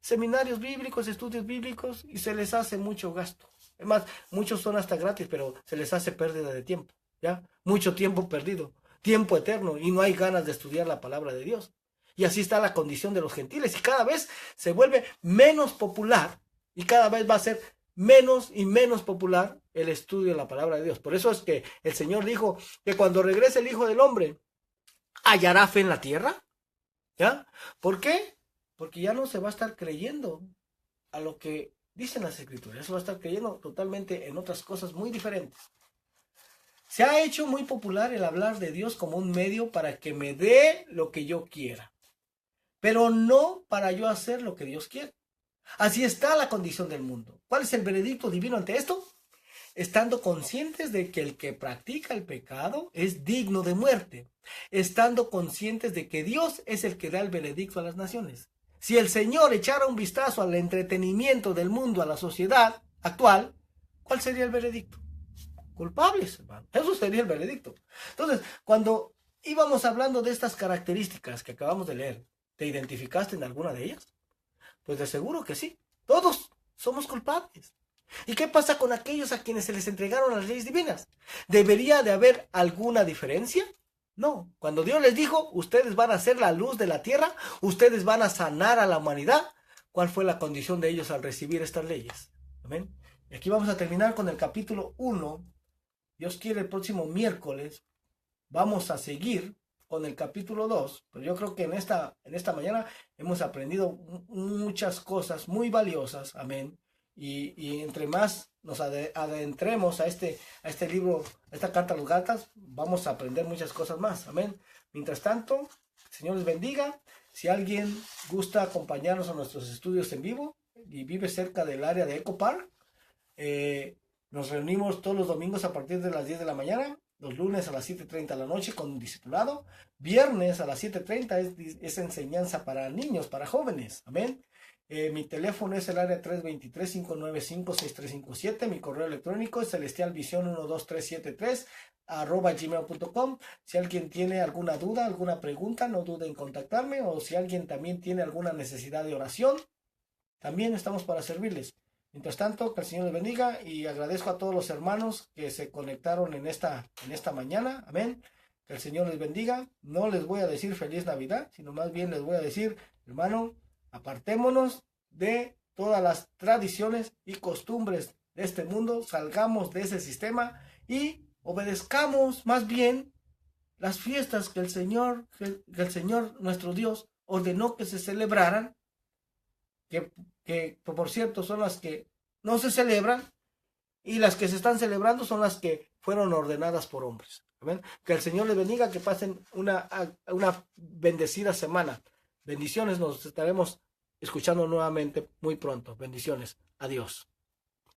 seminarios bíblicos, estudios bíblicos y se les hace mucho gasto. Es más, muchos son hasta gratis, pero se les hace pérdida de tiempo, ¿ya? Mucho tiempo perdido, tiempo eterno, y no hay ganas de estudiar la palabra de Dios. Y así está la condición de los gentiles, y cada vez se vuelve menos popular, y cada vez va a ser menos y menos popular el estudio de la palabra de Dios. Por eso es que el Señor dijo que cuando regrese el Hijo del Hombre, ¿hallará fe en la tierra? ¿Ya? ¿Por qué? Porque ya no se va a estar creyendo a lo que dicen las Escrituras, se va a estar creyendo totalmente en otras cosas muy diferentes. Se ha hecho muy popular el hablar de Dios como un medio para que me dé lo que yo quiera, pero no para yo hacer lo que Dios quiere. Así está la condición del mundo. ¿Cuál es el veredicto divino ante esto? Estando conscientes de que el que practica el pecado es digno de muerte, estando conscientes de que Dios es el que da el veredicto a las naciones. Si el Señor echara un vistazo al entretenimiento del mundo, a la sociedad actual, ¿cuál sería el veredicto? Culpables, hermano. Eso sería el veredicto. Entonces, cuando íbamos hablando de estas características que acabamos de leer, ¿te identificaste en alguna de ellas? Pues de seguro que sí. Todos somos culpables. ¿Y qué pasa con aquellos a quienes se les entregaron las leyes divinas? ¿Debería de haber alguna diferencia? No. Cuando Dios les dijo, ustedes van a ser la luz de la tierra, ustedes van a sanar a la humanidad, ¿cuál fue la condición de ellos al recibir estas leyes? Amén. Y aquí vamos a terminar con el capítulo 1. Dios quiere, el próximo miércoles vamos a seguir con el capítulo 2, pero yo creo que en esta mañana hemos aprendido muchas cosas muy valiosas, amén, y entre más nos adentremos a este libro, a esta carta a los Gálatas, vamos a aprender muchas cosas más, amén. Mientras tanto, el Señor les bendiga. Si alguien gusta acompañarnos a nuestros estudios en vivo y vive cerca del área de Eco Park, nos reunimos todos los domingos a partir de las 10 de la mañana, los lunes a las 7:30 de la noche con un discipulado, viernes a las 7:30 es enseñanza para niños, para jóvenes, amén. Mi teléfono es el área 323-595-6357, mi correo electrónico es celestialvision12373 @gmail.com. Si alguien tiene alguna duda, alguna pregunta, no dude en contactarme, o si alguien también tiene alguna necesidad de oración, también estamos para servirles. Mientras tanto, que el Señor les bendiga, y agradezco a todos los hermanos que se conectaron en esta mañana. Amén. Que el Señor les bendiga. No les voy a decir feliz Navidad, sino más bien les voy a decir, hermano, apartémonos de todas las tradiciones y costumbres de este mundo, salgamos de ese sistema y obedezcamos más bien las fiestas que el Señor nuestro Dios ordenó que se celebraran, que por cierto son las que no se celebran, y las que se están celebrando son las que fueron ordenadas por hombres. ¿Amén? Que el Señor les bendiga, que pasen una bendecida semana. Bendiciones, nos estaremos escuchando nuevamente muy pronto. Bendiciones. Adiós.